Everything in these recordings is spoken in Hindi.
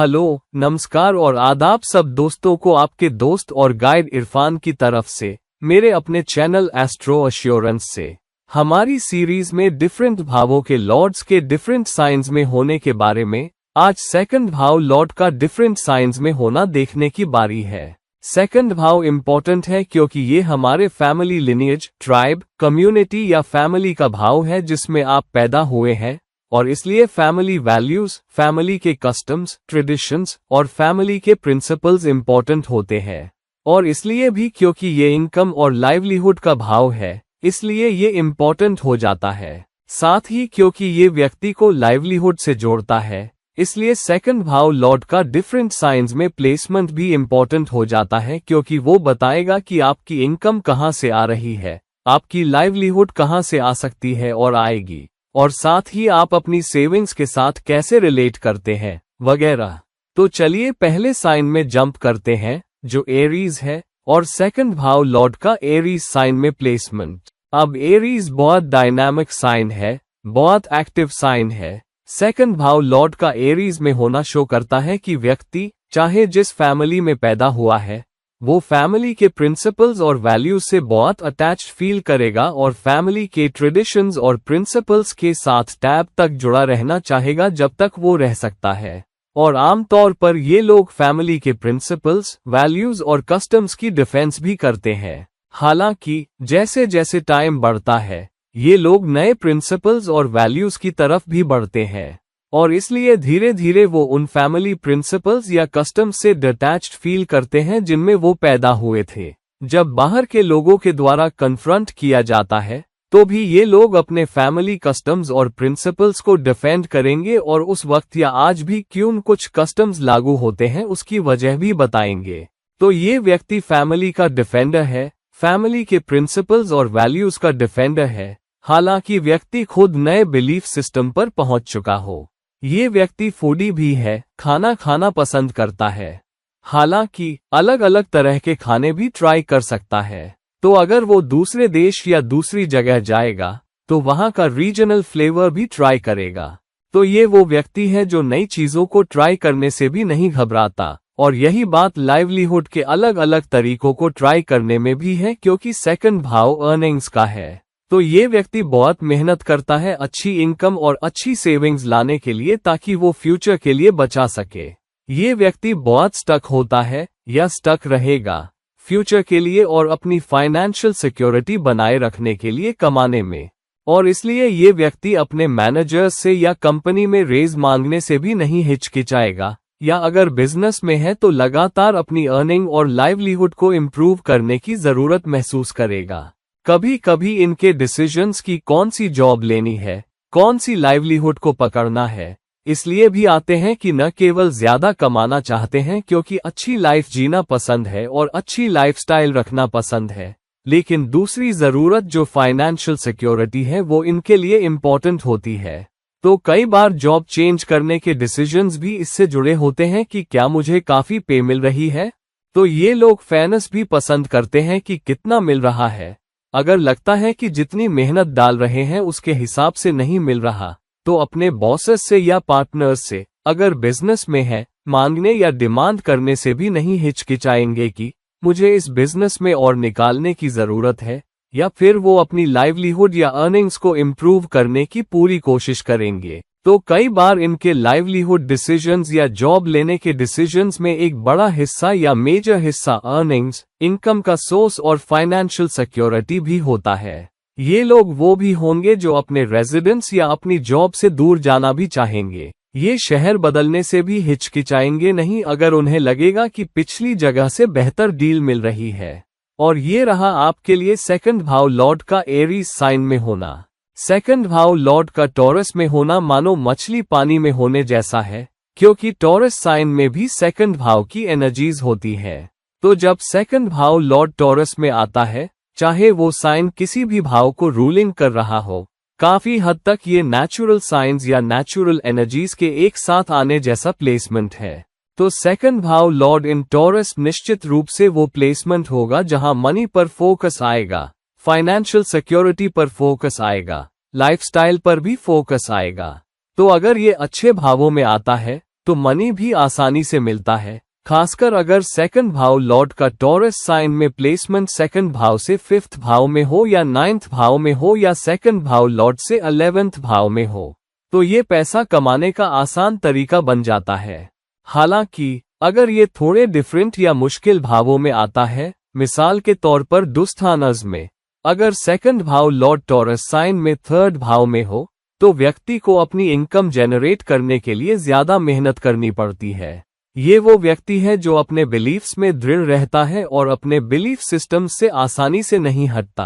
हेलो, नमस्कार और आदाब सब दोस्तों को आपके दोस्त और गाइड इरफान की तरफ से मेरे अपने चैनल एस्ट्रो एश्योरेंस से। हमारी सीरीज में डिफरेंट भावों के लॉर्ड्स के डिफरेंट साइंस में होने के बारे में आज सेकंड भाव लॉर्ड का डिफरेंट साइंस में होना देखने की बारी है। सेकंड भाव इम्पोर्टेंट है क्योंकि ये हमारे फैमिली लिनिएज, ट्राइब, कम्युनिटी या फैमिली का भाव है जिसमें आप पैदा हुए हैं, और इसलिए फैमिली वैल्यूज, फैमिली के कस्टम्स, ट्रेडिशंस और फैमिली के प्रिंसिपल्स इम्पोर्टेंट होते हैं। और इसलिए भी क्योंकि ये इनकम और लाइवलीहुड का भाव है, इसलिए ये इम्पोर्टेंट हो जाता है। साथ ही क्योंकि ये व्यक्ति को लाइवलीहुड से जोड़ता है, इसलिए सेकंड भाव लॉर्ड का डिफरेंट साइंस में प्लेसमेंट भी इम्पोर्टेंट हो जाता है, क्योंकि वो बताएगा कि आपकी इनकम कहाँ से आ रही है, आपकी लाइवलीहुड कहाँ से आ सकती है और आएगी, और साथ ही आप अपनी सेविंग्स के साथ कैसे रिलेट करते हैं वगैरह। तो चलिए पहले साइन में जंप करते हैं जो एरीज है और सेकंड भाव लॉर्ड का एरीज साइन में प्लेसमेंट। अब एरीज बहुत डायनामिक साइन है, बहुत एक्टिव साइन है। सेकंड भाव लॉर्ड का एरीज में होना शो करता है कि व्यक्ति चाहे जिस फैमिली में पैदा हुआ है, वो फैमिली के प्रिंसिपल्स और वैल्यूज से बहुत अटैच्ड फील करेगा और फैमिली के ट्रेडिशंस और प्रिंसिपल्स के साथ टैब तक जुड़ा रहना चाहेगा जब तक वो रह सकता है। और आमतौर पर ये लोग फैमिली के प्रिंसिपल्स, वैल्यूज और कस्टम्स की डिफेंस भी करते हैं। हालांकि जैसे जैसे टाइम बढ़ता है, ये लोग नए प्रिंसिपल्स और वैल्यूज की तरफ भी बढ़ते हैं, और इसलिए धीरे धीरे वो उन फैमिली प्रिंसिपल्स या कस्टम्स से डिटैच्ड फील करते हैं जिनमें वो पैदा हुए थे। जब बाहर के लोगों के द्वारा कन्फ्रंट किया जाता है, तो भी ये लोग अपने फैमिली कस्टम्स और प्रिंसिपल्स को डिफेंड करेंगे, और उस वक्त या आज भी क्यों कुछ कस्टम्स लागू होते हैं उसकी वजह भी बताएंगे। तो ये व्यक्ति फैमिली का डिफेंडर है, फैमिली के प्रिंसिपल्स और वैल्यूज का डिफेंडर है, हालांकि व्यक्ति खुद नए बिलीफ सिस्टम पर पहुंच चुका हो। ये व्यक्ति फूडी भी है, खाना खाना पसंद करता है, हालांकि अलग अलग तरह के खाने भी ट्राई कर सकता है। तो अगर वो दूसरे देश या दूसरी जगह जाएगा तो वहां का रीजनल फ्लेवर भी ट्राई करेगा। तो ये वो व्यक्ति है जो नई चीजों को ट्राई करने से भी नहीं घबराता, और यही बात लाइवलीहुड के अलग अलग तरीकों को ट्राई करने में भी है, क्योंकि सेकंड भाव अर्निंग्स का है। तो ये व्यक्ति बहुत मेहनत करता है अच्छी इनकम और अच्छी सेविंग्स लाने के लिए, ताकि वो फ्यूचर के लिए बचा सके। ये व्यक्ति बहुत स्टक होता है या स्टक रहेगा फ्यूचर के लिए और अपनी फाइनेंशियल सिक्योरिटी बनाए रखने के लिए कमाने में, और इसलिए ये व्यक्ति अपने मैनेजर्स से या कंपनी में रेज मांगने से भी नहीं हिचकिचाएगा, या अगर बिजनेस में है तो लगातार अपनी अर्निंग और लाइवलीहुड को इम्प्रूव करने की जरूरत महसूस करेगा। कभी कभी इनके डिसीजंस की कौन सी जॉब लेनी है, कौन सी लाइवलीहुड को पकड़ना है, इसलिए भी आते हैं कि न केवल ज्यादा कमाना चाहते हैं क्योंकि अच्छी लाइफ जीना पसंद है और अच्छी लाइफस्टाइल रखना पसंद है, लेकिन दूसरी जरूरत जो फाइनेंशियल सिक्योरिटी है वो इनके लिए इम्पोर्टेंट होती है। तो कई बार जॉब चेंज करने के डिसीजंस भी इससे जुड़े होते हैं कि क्या मुझे काफी पे मिल रही है। तो ये लोग फेयरनेस भी पसंद करते हैं कि कितना मिल रहा है। अगर लगता है कि जितनी मेहनत डाल रहे हैं उसके हिसाब से नहीं मिल रहा, तो अपने बॉसेस से या पार्टनर्स से, अगर बिजनेस में है, मांगने या डिमांड करने से भी नहीं हिचकिचाएंगे कि मुझे इस बिजनेस में और निकालने की जरूरत है, या फिर वो अपनी लाइवलीहुड या अर्निंग्स को इम्प्रूव करने की पूरी कोशिश करेंगे। तो कई बार इनके लाइवलीहुड डिसीजंस या जॉब लेने के डिसीजंस में एक बड़ा हिस्सा या मेजर हिस्सा अर्निंग्स, इनकम का सोर्स और फाइनेंशियल सिक्योरिटी भी होता है। ये लोग वो भी होंगे जो अपने रेजिडेंस या अपनी जॉब से दूर जाना भी चाहेंगे। ये शहर बदलने से भी हिचकिचाएंगे नहीं अगर उन्हें लगेगा कि पिछली जगह से बेहतर डील मिल रही है। और ये रहा आपके लिए सेकंड भाव लॉर्ड का एरीज साइन में होना। सेकंड भाव लॉर्ड का टॉरस में होना मानो मछली पानी में होने जैसा है, क्योंकि टॉरस साइन में भी सेकंड भाव की एनर्जीज होती है। तो जब सेकंड भाव लॉर्ड टॉरस में आता है, चाहे वो साइन किसी भी भाव को रूलिंग कर रहा हो, काफी हद तक ये नेचुरल साइंस या नेचुरल एनर्जीज के एक साथ आने जैसा प्लेसमेंट है। तो सेकंड भाव लॉर्ड इन टॉरस निश्चित रूप से वो प्लेसमेंट होगा जहां मनी पर फोकस आएगा, फाइनेंशियल सिक्योरिटी पर फोकस आएगा, लाइफस्टाइल पर भी फोकस आएगा। तो अगर ये अच्छे भावों में आता है तो मनी भी आसानी से मिलता है, खासकर अगर सेकंड भाव लॉर्ड का टॉरस साइन में प्लेसमेंट सेकंड भाव से 5th भाव में हो या 9th भाव में हो या सेकंड भाव लॉर्ड से 11th भाव में हो, तो ये पैसा कमाने का आसान तरीका बन जाता है। हालांकि अगर ये थोड़े डिफरेंट या मुश्किल भावों में आता है, मिसाल के तौर पर दुस्थानज में अगर सेकंड भाव लॉर्ड टॉरस साइन में 3rd भाव में हो, तो व्यक्ति को अपनी इनकम जनरेट करने के लिए ज्यादा मेहनत करनी पड़ती है। ये वो व्यक्ति है जो अपने बिलीफ्स में दृढ़ रहता है और अपने बिलीफ सिस्टम से आसानी से नहीं हटता।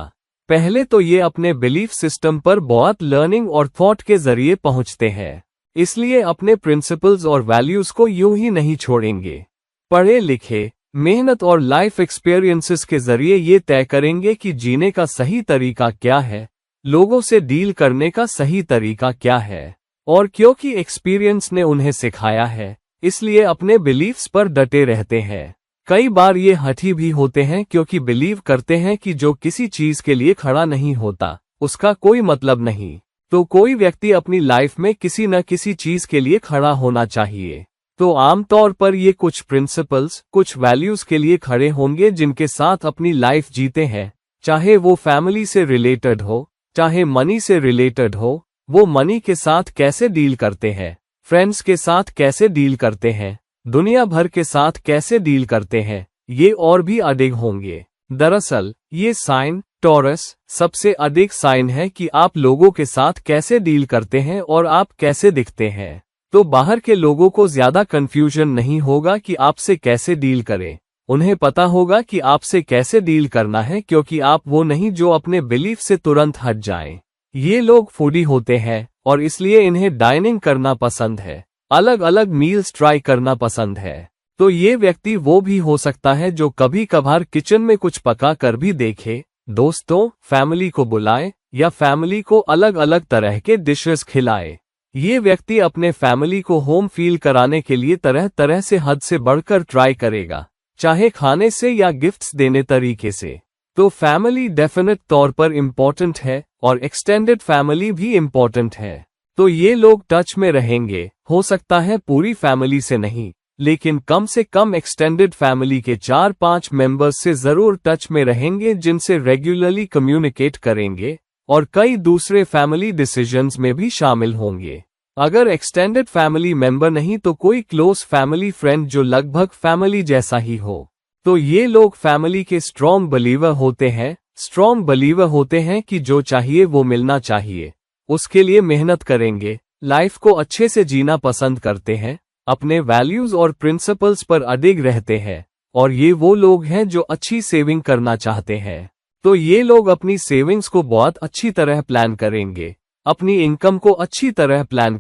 पहले तो ये अपने बिलीफ सिस्टम पर बहुत लर्निंग और थॉट के जरिए पहुंचते हैं, इसलिए अपने प्रिंसिपल्स और वैल्यूज को यूं ही नहीं छोड़ेंगे। पढ़े लिखे, मेहनत और लाइफ एक्सपीरियंसेस के जरिए ये तय करेंगे कि जीने का सही तरीका क्या है, लोगों से डील करने का सही तरीका क्या है, और क्योंकि एक्सपीरियंस ने उन्हें सिखाया है, इसलिए अपने बिलीफ्स पर डटे रहते हैं। कई बार ये हठी भी होते हैं क्योंकि बिलीव करते हैं कि जो किसी चीज के लिए खड़ा नहीं होता उसका कोई मतलब नहीं। तो कोई व्यक्ति अपनी लाइफ में किसी न किसी चीज के लिए खड़ा होना चाहिए। तो आमतौर पर ये कुछ प्रिंसिपल्स, कुछ वैल्यूज के लिए खड़े होंगे जिनके साथ अपनी लाइफ जीते हैं, चाहे वो फैमिली से रिलेटेड हो, चाहे मनी से रिलेटेड हो। वो मनी के साथ कैसे डील करते हैं, फ्रेंड्स के साथ कैसे डील करते हैं, दुनिया भर के साथ कैसे डील करते हैं, ये और भी अधिक होंगे। दरअसल ये साइन टॉरस सबसे अधिक साइन है कि आप लोगों के साथ कैसे डील करते हैं और आप कैसे दिखते हैं। तो बाहर के लोगों को ज्यादा कंफ्यूजन नहीं होगा कि आपसे कैसे डील करें। उन्हें पता होगा कि आपसे कैसे डील करना है, क्योंकि आप वो नहीं जो अपने बिलीफ से तुरंत हट जाएं। ये लोग फूडी होते हैं और इसलिए इन्हें डाइनिंग करना पसंद है, अलग अलग मील्स ट्राई करना पसंद है। तो ये व्यक्ति वो भी हो सकता है जो कभी कभार किचन में कुछ पका कर भी देखे, दोस्तों फैमिली को बुलाए या फैमिली को अलग अलग तरह के डिशेस खिलाए। ये व्यक्ति अपने फैमिली को होम फील कराने के लिए तरह तरह से हद से बढ़कर ट्राई करेगा, चाहे खाने से या गिफ्ट्स देने तरीके से। तो फैमिली डेफिनेट तौर पर इम्पोर्टेंट है और एक्सटेंडेड फैमिली भी इम्पोर्टेंट है। तो ये लोग टच में रहेंगे, हो सकता है पूरी फैमिली से नहीं, लेकिन कम से कम एक्सटेंडेड फैमिली के 4-5 मेंबर्स से जरूर टच में रहेंगे, जिनसे रेगुलरली कम्युनिकेट करेंगे और कई दूसरे फैमिली डिसीजंस में भी शामिल होंगे। अगर एक्सटेंडेड फैमिली मेंबर नहीं तो कोई क्लोज फैमिली फ्रेंड जो लगभग फैमिली जैसा ही हो। तो ये लोग फैमिली के स्ट्रॉन्ग बिलीवर होते हैं, स्ट्रॉन्ग बिलीवर होते हैं कि जो चाहिए वो मिलना चाहिए, उसके लिए मेहनत करेंगे, लाइफ को अच्छे से जीना पसंद करते हैं, अपने वैल्यूज और प्रिंसिपल्स पर अडिग रहते हैं। और ये वो लोग हैं जो अच्छी सेविंग करना चाहते हैं। तो ये लोग अपनी सेविंग्स को बहुत अच्छी तरह प्लान करेंगे, अपनी इनकम को अच्छी तरह प्लान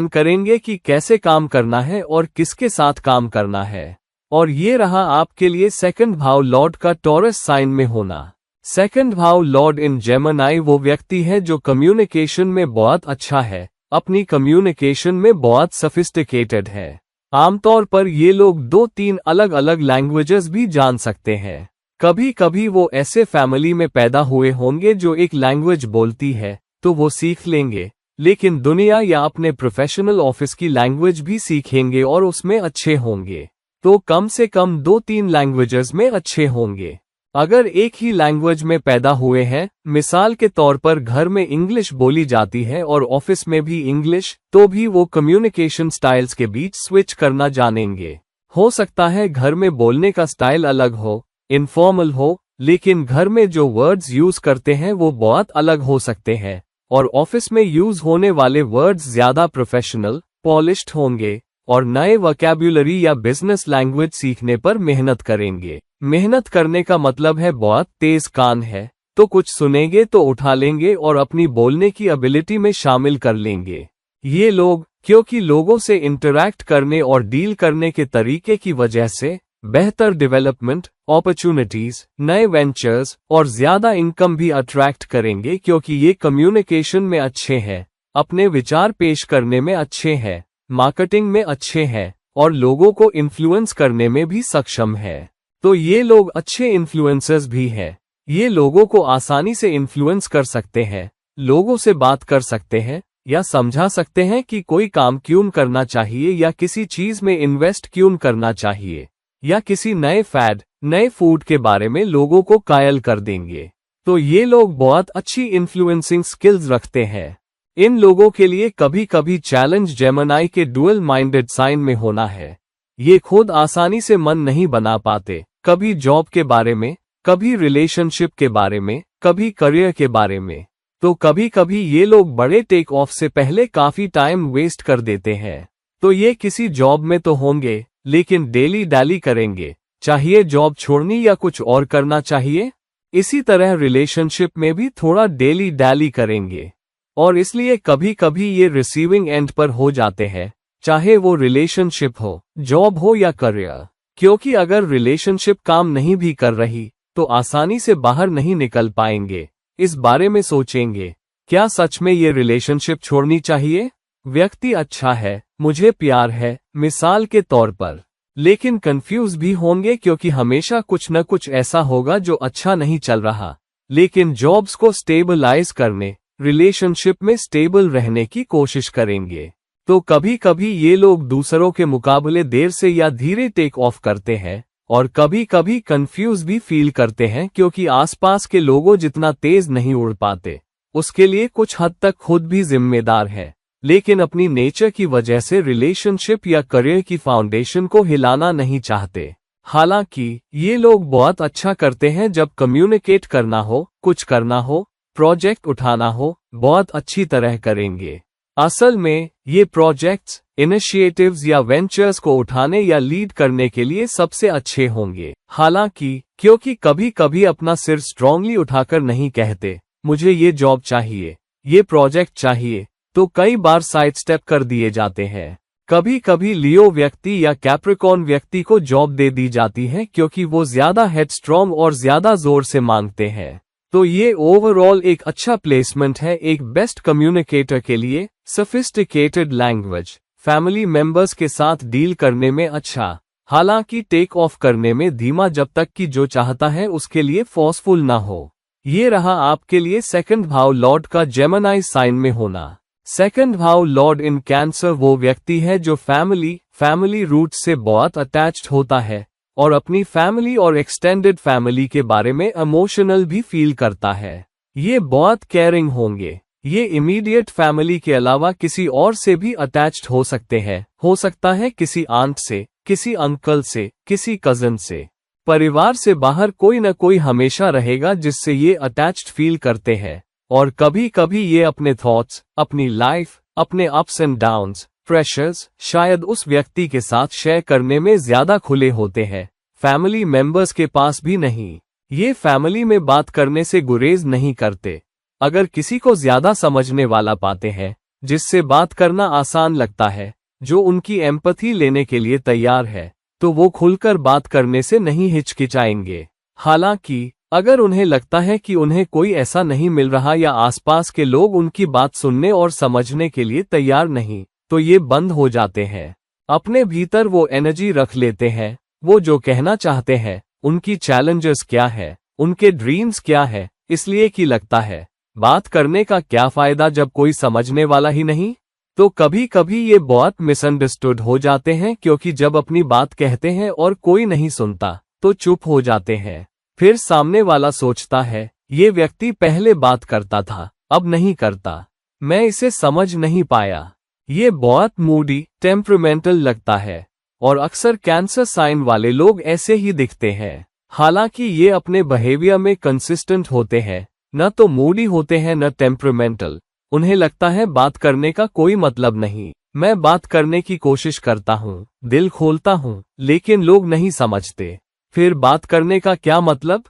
करेंगे कि कैसे काम करना है और किसके साथ काम करना है। और ये रहा आपके लिए सेकंड भाव लॉर्ड का टॉरस साइन में होना। सेकंड भाव लॉर्ड इन जेमिनी वो व्यक्ति है जो कम्युनिकेशन में बहुत अच्छा है, अपनी कम्युनिकेशन में बहुत सोफिस्टिकेटेड है। आमतौर पर ये लोग 2-3 अलग अलग लैंग्वेजेस भी जान सकते हैं। कभी कभी वो ऐसे फैमिली में पैदा हुए होंगे जो एक लैंग्वेज बोलती है तो वो सीख लेंगे, लेकिन दुनिया या अपने प्रोफेशनल ऑफिस की लैंग्वेज भी सीखेंगे और उसमें अच्छे होंगे। तो कम से कम 2-3 लैंग्वेजेस में अच्छे होंगे। अगर एक ही लैंग्वेज में पैदा हुए हैं, मिसाल के तौर पर घर में इंग्लिश बोली जाती है और ऑफिस में भी इंग्लिश, तो भी वो कम्युनिकेशन स्टाइल्स के बीच स्विच करना जानेंगे। हो सकता है घर में बोलने का स्टाइल अलग हो, इनफॉर्मल हो, लेकिन घर में जो वर्ड्स यूज करते हैं वो बहुत अलग हो सकते हैं, और ऑफिस में यूज होने वाले वर्ड्स ज्यादा प्रोफेशनल, पॉलिश्ड होंगे। और नए वोकैब्युलरी या बिजनेस लैंग्वेज सीखने पर मेहनत करेंगे। मेहनत करने का मतलब है बहुत तेज कान है, तो कुछ सुनेंगे तो उठा लेंगे और अपनी बोलने की एबिलिटी में शामिल कर लेंगे। ये लोग क्योंकि लोगों से इंटरैक्ट करने और डील करने के तरीके की वजह से बेहतर डेवलपमेंट, अपॉर्चुनिटीज, नए वेंचर्स और ज्यादा इनकम भी अट्रैक्ट करेंगे, क्योंकि ये कम्युनिकेशन में अच्छे हैं, अपने विचार पेश करने में अच्छे हैं, मार्केटिंग में अच्छे हैं और लोगों को इन्फ्लुएंस करने में भी सक्षम है। तो ये लोग अच्छे इन्फ्लुएंसर्स भी हैं। ये लोगों को आसानी से इन्फ्लुएंस कर सकते हैं, लोगों से बात कर सकते हैं, या समझा सकते हैं कि कोई काम क्यों करना चाहिए या किसी चीज में इन्वेस्ट क्यों करना चाहिए, या किसी नए फैड, नए फूड के बारे में लोगों को कायल कर देंगे। तो ये लोग बहुत अच्छी इन्फ्लुएंसिंग स्किल्स रखते हैं। इन लोगों के लिए कभी कभी चैलेंज जेमिनी के डुअल माइंडेड साइन में होना है। ये खुद आसानी से मन नहीं बना पाते, कभी जॉब के बारे में, कभी रिलेशनशिप के बारे में, कभी करियर के बारे में। तो कभी कभी ये लोग बड़े टेक ऑफ से पहले काफी टाइम वेस्ट कर देते हैं। तो ये किसी जॉब में तो होंगे, लेकिन डेली डैली करेंगे, चाहिए जॉब छोड़नी या कुछ और करना चाहिए। इसी तरह रिलेशनशिप में भी थोड़ा डेली डैली करेंगे, और इसलिए कभी कभी ये रिसीविंग एंड पर हो जाते हैं, चाहे वो रिलेशनशिप हो, जॉब हो या करियर। क्योंकि अगर रिलेशनशिप काम नहीं भी कर रही तो आसानी से बाहर नहीं निकल पाएंगे। इस बारे में सोचेंगे, क्या सच में ये रिलेशनशिप छोड़नी चाहिए? व्यक्ति अच्छा है, मुझे प्यार है, मिसाल के तौर पर, लेकिन कंफ्यूज भी होंगे क्योंकि हमेशा कुछ न कुछ ऐसा होगा जो अच्छा नहीं चल रहा। लेकिन जॉब्स को स्टेबलाइज करने, रिलेशनशिप में स्टेबल रहने की कोशिश करेंगे। तो कभी कभी ये लोग दूसरों के मुकाबले देर से या धीरे टेक ऑफ करते हैं, और कभी कभी कंफ्यूज भी फील करते हैं क्योंकि आसपास के लोगों जितना तेज नहीं उड़ पाते। उसके लिए कुछ हद तक खुद भी जिम्मेदार है, लेकिन अपनी नेचर की वजह से रिलेशनशिप या करियर की फाउंडेशन को हिलाना नहीं चाहते। हालांकि ये लोग बहुत अच्छा करते हैं जब कम्युनिकेट करना हो, कुछ करना हो, प्रोजेक्ट उठाना हो, बहुत अच्छी तरह करेंगे। असल में ये प्रोजेक्ट्स, इनिशिएटिव्स या वेंचर्स को उठाने या लीड करने के लिए सबसे अच्छे होंगे। हालांकि क्योंकि कभी कभी अपना सिर स्ट्रांगली उठाकर नहीं कहते, मुझे ये जॉब चाहिए, ये प्रोजेक्ट चाहिए, तो कई बार साइड स्टेप कर दिए जाते हैं। कभी कभी लियो व्यक्ति या कैप्रिकॉर्न व्यक्ति को जॉब दे दी जाती है क्योंकि वो ज्यादा हेडस्ट्रॉन्ग और ज्यादा जोर से मांगते हैं। तो ये ओवरऑल एक अच्छा प्लेसमेंट है एक बेस्ट कम्युनिकेटर के लिए। सोफिस्टिकेटेड लैंग्वेज, फैमिली मेंबर्स के साथ डील करने में अच्छा, हालांकि टेक ऑफ करने में धीमा जब तक कि जो चाहता है उसके लिए फोर्सफुल ना हो। ये रहा आपके लिए सेकंड भाव लॉर्ड का जेमिनी साइन में होना। सेकंड भाव लॉर्ड इन कैंसर वो व्यक्ति है जो फैमिली रूट से बहुत अटैच्ड होता है और अपनी फैमिली और एक्सटेंडेड फैमिली के बारे में इमोशनल भी फील करता है। ये बहुत केयरिंग होंगे। ये इमीडिएट फैमिली के अलावा किसी और से भी अटैच्ड हो सकते हैं, हो सकता है किसी आंट से, किसी अंकल से, किसी कजन से। परिवार से बाहर कोई न कोई हमेशा रहेगा जिससे ये अटैच्ड फील करते हैं, और कभी कभी ये अपने थॉट्स, अपनी लाइफ, अपने अप्स एंड डाउन्स, प्रेशर्स शायद उस व्यक्ति के साथ शेयर करने में ज्यादा खुले होते हैं, फैमिली मेंबर्स के पास भी नहीं। ये फैमिली में बात करने से गुरेज नहीं करते। अगर किसी को ज्यादा समझने वाला पाते हैं, जिससे बात करना आसान लगता है, जो उनकी एम्पैथी लेने के लिए तैयार है, तो वो खुलकर बात करने से नहीं हिचकिचाएंगे। हालांकि अगर उन्हें लगता है कि उन्हें कोई ऐसा नहीं मिल रहा या आसपास के लोग उनकी बात सुनने और समझने के लिए तैयार नहीं, तो ये बंद हो जाते हैं। अपने भीतर वो एनर्जी रख लेते हैं, वो जो कहना चाहते हैं, उनकी चैलेंजेस क्या है, उनके ड्रीम्स क्या है, इसलिए कि लगता है बात करने का क्या फायदा जब कोई समझने वाला ही नहीं। तो कभी कभी ये बहुत मिसअंडरस्टूड हो जाते हैं क्योंकि जब अपनी बात कहते हैं और कोई नहीं सुनता तो चुप हो जाते हैं। फिर सामने वाला सोचता है ये व्यक्ति पहले बात करता था, अब नहीं करता, मैं इसे समझ नहीं पाया। ये बहुत मूडी, टेम्परामेंटल लगता है, और अक्सर कैंसर साइन वाले लोग ऐसे ही दिखते हैं। हालांकि ये अपने बिहेवियर में कंसिस्टेंट होते हैं, न तो मूडी होते हैं न टेम्परामेंटल। उन्हें लगता है बात करने का कोई मतलब नहीं, मैं बात करने की कोशिश करता हूँ, दिल खोलता हूँ, लेकिन लोग नहीं समझते, फिर बात करने का क्या मतलब।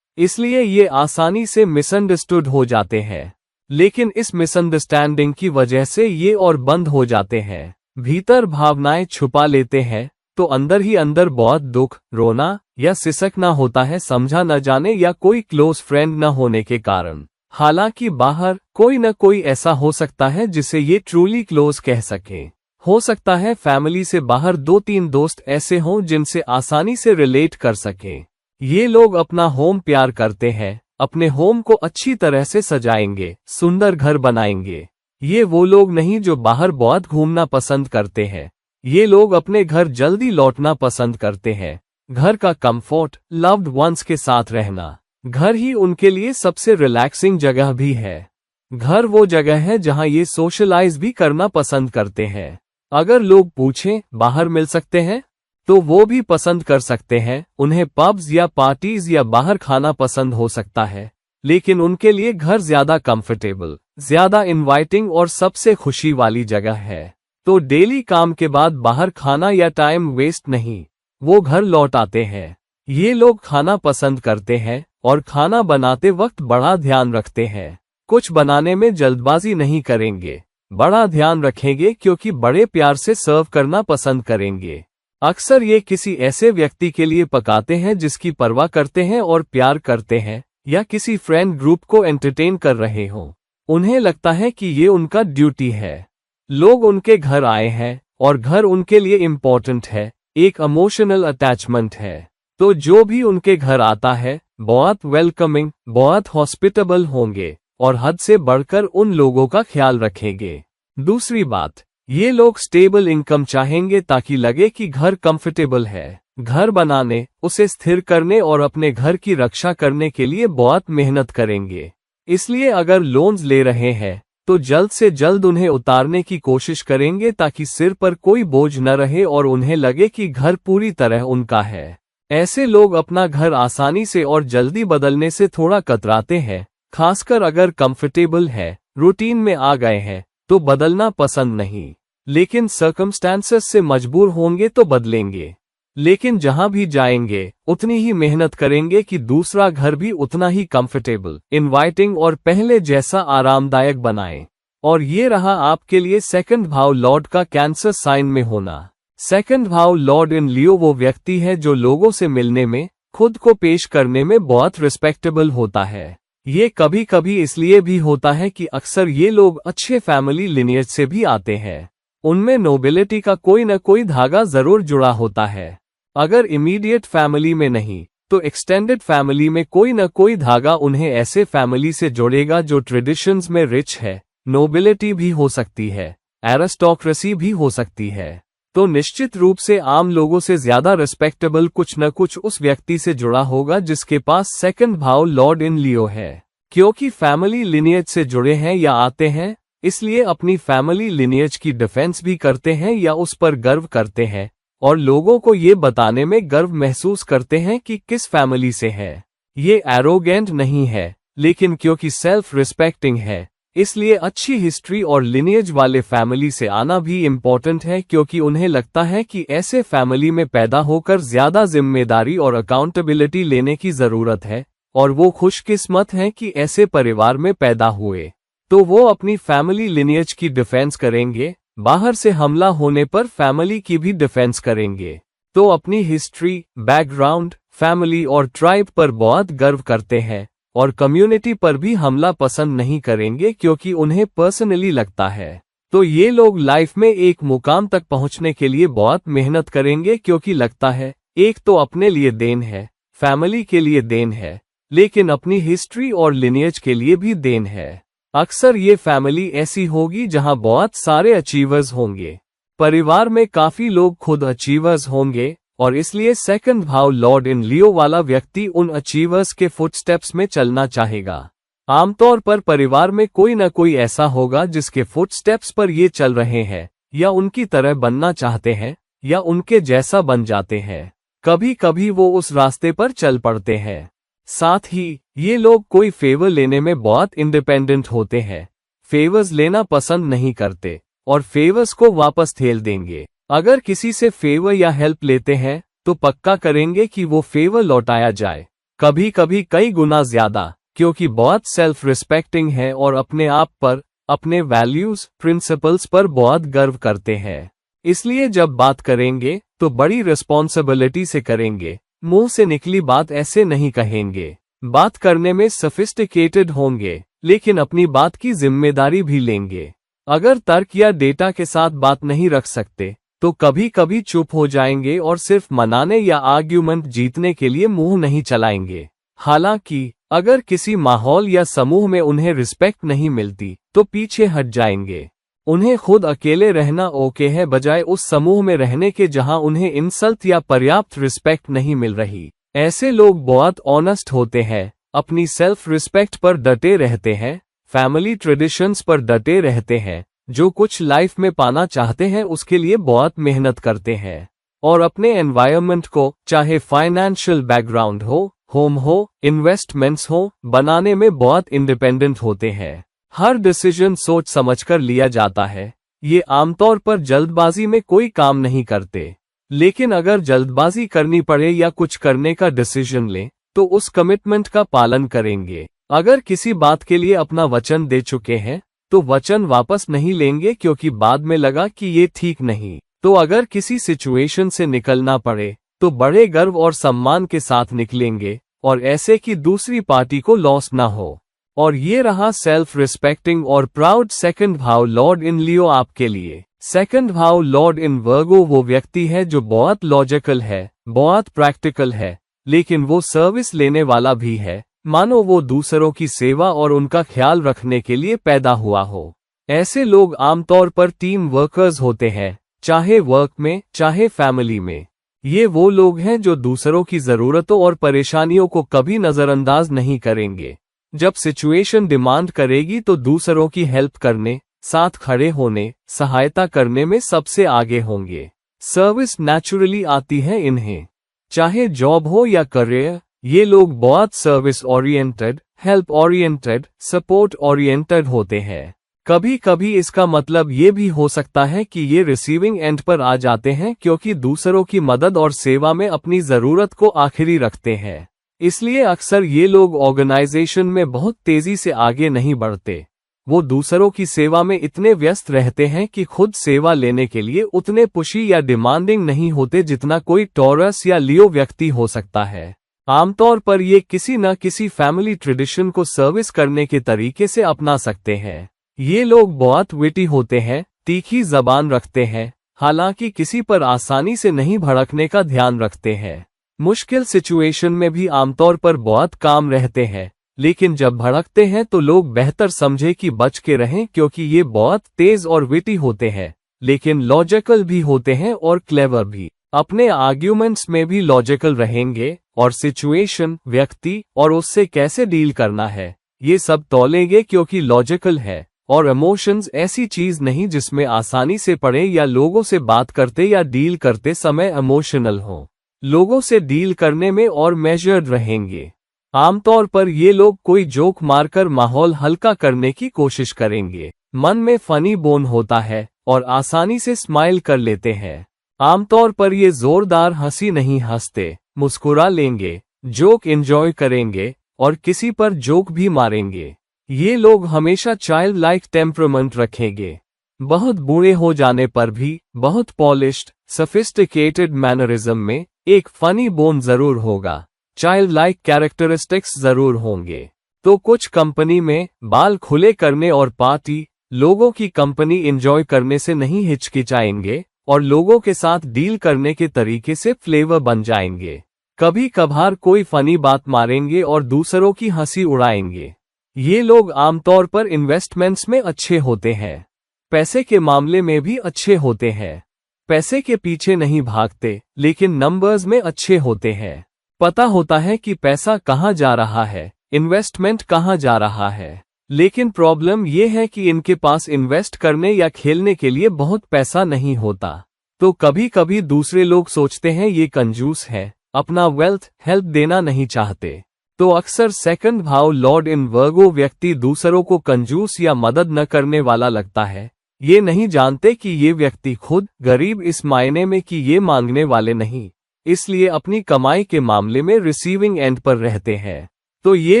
इसलिए ये आसानी से मिसअंडरस्टूड हो जाते हैं, लेकिन इस मिसअंडरस्टैंडिंग की वजह से ये और बंद हो जाते हैं, भीतर भावनाएं छुपा लेते हैं, तो अंदर ही अंदर बहुत दुख, रोना या सिसकना होता है, समझा न जाने या कोई क्लोज फ्रेंड न होने के कारण। हालांकि बाहर कोई न कोई ऐसा हो सकता है जिसे ये ट्रूली क्लोज कह सके। हो सकता है फैमिली से बाहर 2-3 दोस्त ऐसे हों जिनसे आसानी से रिलेट कर सके। ये लोग अपना होम प्यार करते हैं, अपने होम को अच्छी तरह से सजाएंगे, सुंदर घर बनाएंगे, ये वो लोग नहीं जो बाहर बहुत घूमना पसंद करते हैं। ये लोग अपने घर जल्दी लौटना पसंद करते हैं। घर का कंफर्ट, लव्ड वंस के साथ रहना। घर ही उनके लिए सबसे रिलैक्सिंग जगह भी है। घर वो जगह है जहां ये सोशलाइज भी करना पसंद करते हैं। अगर लोग पूछें बाहर मिल सकते हैं, तो वो भी पसंद कर सकते हैं। उन्हें पब्स या पार्टीज या बाहर खाना पसंद हो सकता है, लेकिन उनके लिए घर ज्यादा कंफर्टेबल, ज्यादा इनवाइटिंग और सबसे खुशी वाली जगह है। तो डेली काम के बाद बाहर खाना या टाइम वेस्ट नहीं, वो घर लौट आते हैं। ये लोग खाना पसंद करते हैं और खाना बनाते वक्त बड़ा ध्यान रखते हैं। कुछ बनाने में जल्दबाजी नहीं करेंगे, बड़ा ध्यान रखेंगे क्योंकि बड़े प्यार से सर्व करना पसंद करेंगे। अक्सर ये किसी ऐसे व्यक्ति के लिए पकाते हैं जिसकी परवाह करते हैं और प्यार करते हैं, या किसी फ्रेंड ग्रुप को एंटरटेन कर रहे हों। उन्हें लगता है कि ये उनका ड्यूटी है। लोग उनके घर आए हैं और घर उनके लिए इम्पोर्टेंट है, एक इमोशनल अटैचमेंट है। तो जो भी उनके घर आता है बहुत वेलकमिंग, बहुत हॉस्पिटेबल होंगे और हद से बढ़कर उन लोगों का ख्याल रखेंगे। दूसरी बात, ये लोग स्टेबल इनकम चाहेंगे ताकि लगे कि घर कंफर्टेबल है। घर बनाने, उसे स्थिर करने और अपने घर की रक्षा करने के लिए बहुत मेहनत करेंगे। इसलिए अगर लोन्स ले रहे हैं तो जल्द से जल्द उन्हें उतारने की कोशिश करेंगे ताकि सिर पर कोई बोझ न रहे और उन्हें लगे कि घर पूरी तरह उनका है। ऐसे लोग अपना घर आसानी से और जल्दी बदलने से थोड़ा कतराते हैं, खासकर अगर कंफर्टेबल है, रूटीन में आ गए हैं तो बदलना पसंद नहीं। लेकिन सर्कमस्टेंसेस से मजबूर होंगे तो बदलेंगे। लेकिन जहां भी जाएंगे उतनी ही मेहनत करेंगे कि दूसरा घर भी उतना ही कंफर्टेबल, इनवाइटिंग और पहले जैसा आरामदायक बनाएं। और ये रहा आपके लिए सेकंड भाव लॉर्ड का कैंसर साइन में होना। सेकंड भाव लॉर्ड इन लियो वो व्यक्ति है जो लोगों से मिलने में, खुद को पेश करने में बहुत रिस्पेक्टेबल होता है। ये कभी कभी इसलिए भी होता है कि अक्सर ये लोग अच्छे फैमिली लिनियज से भी आते हैं। उनमें नोबिलिटी का कोई न कोई धागा जरूर जुड़ा होता है। अगर इमीडिएट फैमिली में नहीं तो एक्सटेंडेड फैमिली में कोई न कोई धागा उन्हें ऐसे फैमिली से जोड़ेगा जो ट्रेडिशंस में रिच है। नोबिलिटी भी हो सकती है, एरिस्टोक्रेसी भी हो सकती है। तो निश्चित रूप से आम लोगों से ज्यादा रिस्पेक्टेबल कुछ न कुछ उस व्यक्ति से जुड़ा होगा जिसके पास सेकंड भाव लॉर्ड इन लियो है। क्योंकि फैमिली लिनियज से जुड़े हैं या आते हैं, इसलिए अपनी फैमिली लिनियज की डिफेंस भी करते हैं या उस पर गर्व करते हैं और लोगों को ये बताने में गर्व महसूस करते हैं कि किस फैमिली से है। ये एरोगेंट नहीं है, लेकिन क्योंकि सेल्फ रिस्पेक्टिंग है, इसलिए अच्छी हिस्ट्री और लिनियज वाले फैमिली से आना भी इम्पोर्टेंट है, क्योंकि उन्हें लगता है कि ऐसे फैमिली में पैदा होकर ज्यादा जिम्मेदारी और अकाउंटेबिलिटी लेने की जरूरत है और वो खुशकिस्मत हैं कि ऐसे परिवार में पैदा हुए। तो वो अपनी फैमिली लिनियज की डिफेंस करेंगे, बाहर से हमला होने पर फैमिली की भी डिफेंस करेंगे। तो अपनी हिस्ट्री, बैकग्राउंड, फैमिली और ट्राइब पर बहुत गर्व करते हैं और कम्युनिटी पर भी हमला पसंद नहीं करेंगे क्योंकि उन्हें पर्सनली लगता है। तो ये लोग लाइफ में एक मुकाम तक पहुंचने के लिए बहुत मेहनत करेंगे क्योंकि लगता है एक तो अपने लिए देन है, फैमिली के लिए देन है, लेकिन अपनी हिस्ट्री और लिनियज के लिए भी देन है। अक्सर ये फैमिली ऐसी होगी जहां बहुत सारे अचीवर्स होंगे। परिवार में काफी लोग खुद अचीवर्स होंगे और इसलिए सेकंड भाव लॉर्ड इन लियो वाला व्यक्ति उन अचीवर्स के फुटस्टेप्स में चलना चाहेगा। आमतौर पर परिवार में कोई न कोई ऐसा होगा जिसके फुटस्टेप्स पर ये चल रहे हैं या उनकी तरह बनना चाहते हैं या उनके जैसा बन जाते हैं। कभी कभी वो उस रास्ते पर चल पड़ते हैं। साथ ही ये लोग कोई फेवर लेने में बहुत इंडिपेंडेंट होते हैं, फेवर्स लेना पसंद नहीं करते और फेवर्स को वापस ठेल देंगे। अगर किसी से फेवर या हेल्प लेते हैं तो पक्का करेंगे कि वो फेवर लौटाया जाए, कभी कभी कई गुना ज्यादा, क्योंकि बहुत सेल्फ रिस्पेक्टिंग है और अपने आप पर, अपने वैल्यूज, प्रिंसिपल्स पर बहुत गर्व करते हैं। इसलिए जब बात करेंगे तो बड़ी रिस्पॉन्सिबिलिटी से करेंगे, मुंह से निकली बात ऐसे नहीं कहेंगे। बात करने में सोफिस्टिकेटेड होंगे, लेकिन अपनी बात की जिम्मेदारी भी लेंगे। अगर तर्क या डेटा के साथ बात नहीं रख सकते तो कभी कभी चुप हो जाएंगे और सिर्फ मनाने या आर्ग्यूमेंट जीतने के लिए मुंह नहीं चलाएंगे। हालांकि अगर किसी माहौल या समूह में उन्हें रिस्पेक्ट नहीं मिलती तो पीछे हट जाएंगे। उन्हें खुद अकेले रहना ओके है बजाय उस समूह में रहने के जहां उन्हें इंसल्ट या पर्याप्त रिस्पेक्ट नहीं मिल रही। ऐसे लोग बहुत ऑनेस्ट होते हैं, अपनी सेल्फ रिस्पेक्ट पर डटे रहते हैं, फैमिली ट्रेडिशंस पर डटे रहते हैं, जो कुछ लाइफ में पाना चाहते हैं उसके लिए बहुत मेहनत करते हैं और अपने एनवायरनमेंट को, चाहे फाइनेंशियल बैकग्राउंड हो, होम हो, इन्वेस्टमेंट्स हो, बनाने में बहुत इंडिपेंडेंट होते हैं। हर डिसीजन सोच समझकर लिया जाता है। ये आमतौर पर जल्दबाजी में कोई काम नहीं करते, लेकिन अगर जल्दबाजी करनी पड़े या कुछ करने का डिसीजन लें तो उस कमिटमेंट का पालन करेंगे। अगर किसी बात के लिए अपना वचन दे चुके हैं तो वचन वापस नहीं लेंगे क्योंकि बाद में लगा कि ये ठीक नहीं। तो अगर किसी सिचुएशन से निकलना पड़े तो बड़े गर्व और सम्मान के साथ निकलेंगे और ऐसे कि दूसरी पार्टी को लॉस ना हो। और ये रहा सेल्फ रिस्पेक्टिंग और प्राउड सेकंड भाव लॉर्ड इन लियो आपके लिए। सेकंड भाव लॉर्ड इन वर्गो वो व्यक्ति है जो बहुत लॉजिकल है, बहुत प्रैक्टिकल है, लेकिन वो सर्विस लेने वाला भी है, मानो वो दूसरों की सेवा और उनका ख्याल रखने के लिए पैदा हुआ हो। ऐसे लोग आमतौर पर टीम वर्कर्स होते हैं, चाहे वर्क में चाहे फैमिली में। ये वो लोग हैं जो दूसरों की जरूरतों और परेशानियों को कभी नजरअंदाज नहीं करेंगे। जब सिचुएशन डिमांड करेगी तो दूसरों की हेल्प करने, साथ खड़े होने, सहायता करने में सबसे आगे होंगे। सर्विस नेचुरली आती है इन्हें, चाहे जॉब हो या करियर। ये लोग बहुत service oriented, help oriented, support oriented होते हैं। कभी कभी इसका मतलब ये भी हो सकता है कि ये रिसीविंग एंड पर आ जाते हैं क्योंकि दूसरों की मदद और सेवा में अपनी जरूरत को आखिरी रखते हैं। इसलिए अक्सर ये लोग ऑर्गेनाइजेशन में बहुत तेजी से आगे नहीं बढ़ते। वो दूसरों की सेवा में इतने व्यस्त रहते हैं कि खुद सेवा लेने के लिए उतने पुशी या डिमांडिंग नहीं होते जितना कोई टॉरस या लियो व्यक्ति हो सकता है। आमतौर पर ये किसी न किसी फैमिली ट्रेडिशन को सर्विस करने के तरीके से अपना सकते हैं। ये लोग बहुत विटी होते हैं, तीखी जबान रखते हैं, हालांकि किसी पर आसानी से नहीं भड़कने का ध्यान रखते हैं। मुश्किल सिचुएशन में भी आमतौर पर बहुत काम रहते हैं, लेकिन जब भड़कते हैं तो लोग बेहतर समझे कि बच के रहें क्योंकि ये बहुत तेज और विटी होते हैं, लेकिन लॉजिकल भी होते हैं और क्लेवर भी। अपने आर्ग्यूमेंट्स में भी लॉजिकल रहेंगे और सिचुएशन, व्यक्ति और उससे कैसे डील करना है ये सब तौलेंगे क्योंकि लॉजिकल है। और इमोशंस ऐसी चीज नहीं जिसमें आसानी से पड़े या लोगों से बात करते या डील करते समय इमोशनल हो। लोगों से डील करने में और मेजर्ड रहेंगे। आमतौर पर ये लोग कोई जोक मारकर माहौल हल्का करने की कोशिश करेंगे। मन में फनी बोन होता है और आसानी से स्माइल कर लेते हैं। आमतौर पर ये जोरदार हंसी नहीं हंसते, मुस्कुरा लेंगे, जोक एंजॉय करेंगे और किसी पर जोक भी मारेंगे। ये लोग हमेशा चाइल्ड लाइक टेम्परामेंट रखेंगे। बहुत बूढ़े हो जाने पर भी बहुत पॉलिश्ड, सोफिस्टिकेटेड मैनरिज्म में एक फनी बोन जरूर होगा। चाइल्ड लाइक कैरेक्टरिस्टिक्स जरूर होंगे। तो कुछ कंपनी में बाल खुले करने और पार्टी, लोगों की कंपनी एंजॉय करने से नहीं हिचकिचाएंगे और लोगों के साथ डील करने के तरीके से फ्लेवर बन जाएंगे। कभी कभार कोई फनी बात मारेंगे और दूसरों की हंसी उड़ाएंगे। ये लोग आमतौर पर इन्वेस्टमेंट्स में अच्छे होते हैं, पैसे के मामले में भी अच्छे होते हैं। पैसे के पीछे नहीं भागते, लेकिन नंबर्स में अच्छे होते हैं। पता होता है कि पैसा कहाँ जा रहा है, इन्वेस्टमेंट कहाँ जा रहा है। लेकिन प्रॉब्लम यह है कि इनके पास इन्वेस्ट करने या खेलने के लिए बहुत पैसा नहीं होता। तो कभी कभी दूसरे लोग सोचते हैं ये कंजूस है, अपना वेल्थ हेल्प देना नहीं चाहते। तो अक्सर सेकंड भाव लॉर्ड इन वर्गो व्यक्ति दूसरों को कंजूस या मदद न करने वाला लगता है। ये नहीं जानते कि ये व्यक्ति खुद गरीब इस मायने में कि ये मांगने वाले नहीं, इसलिए अपनी कमाई के मामले में रिसीविंग एंड पर रहते हैं। तो ये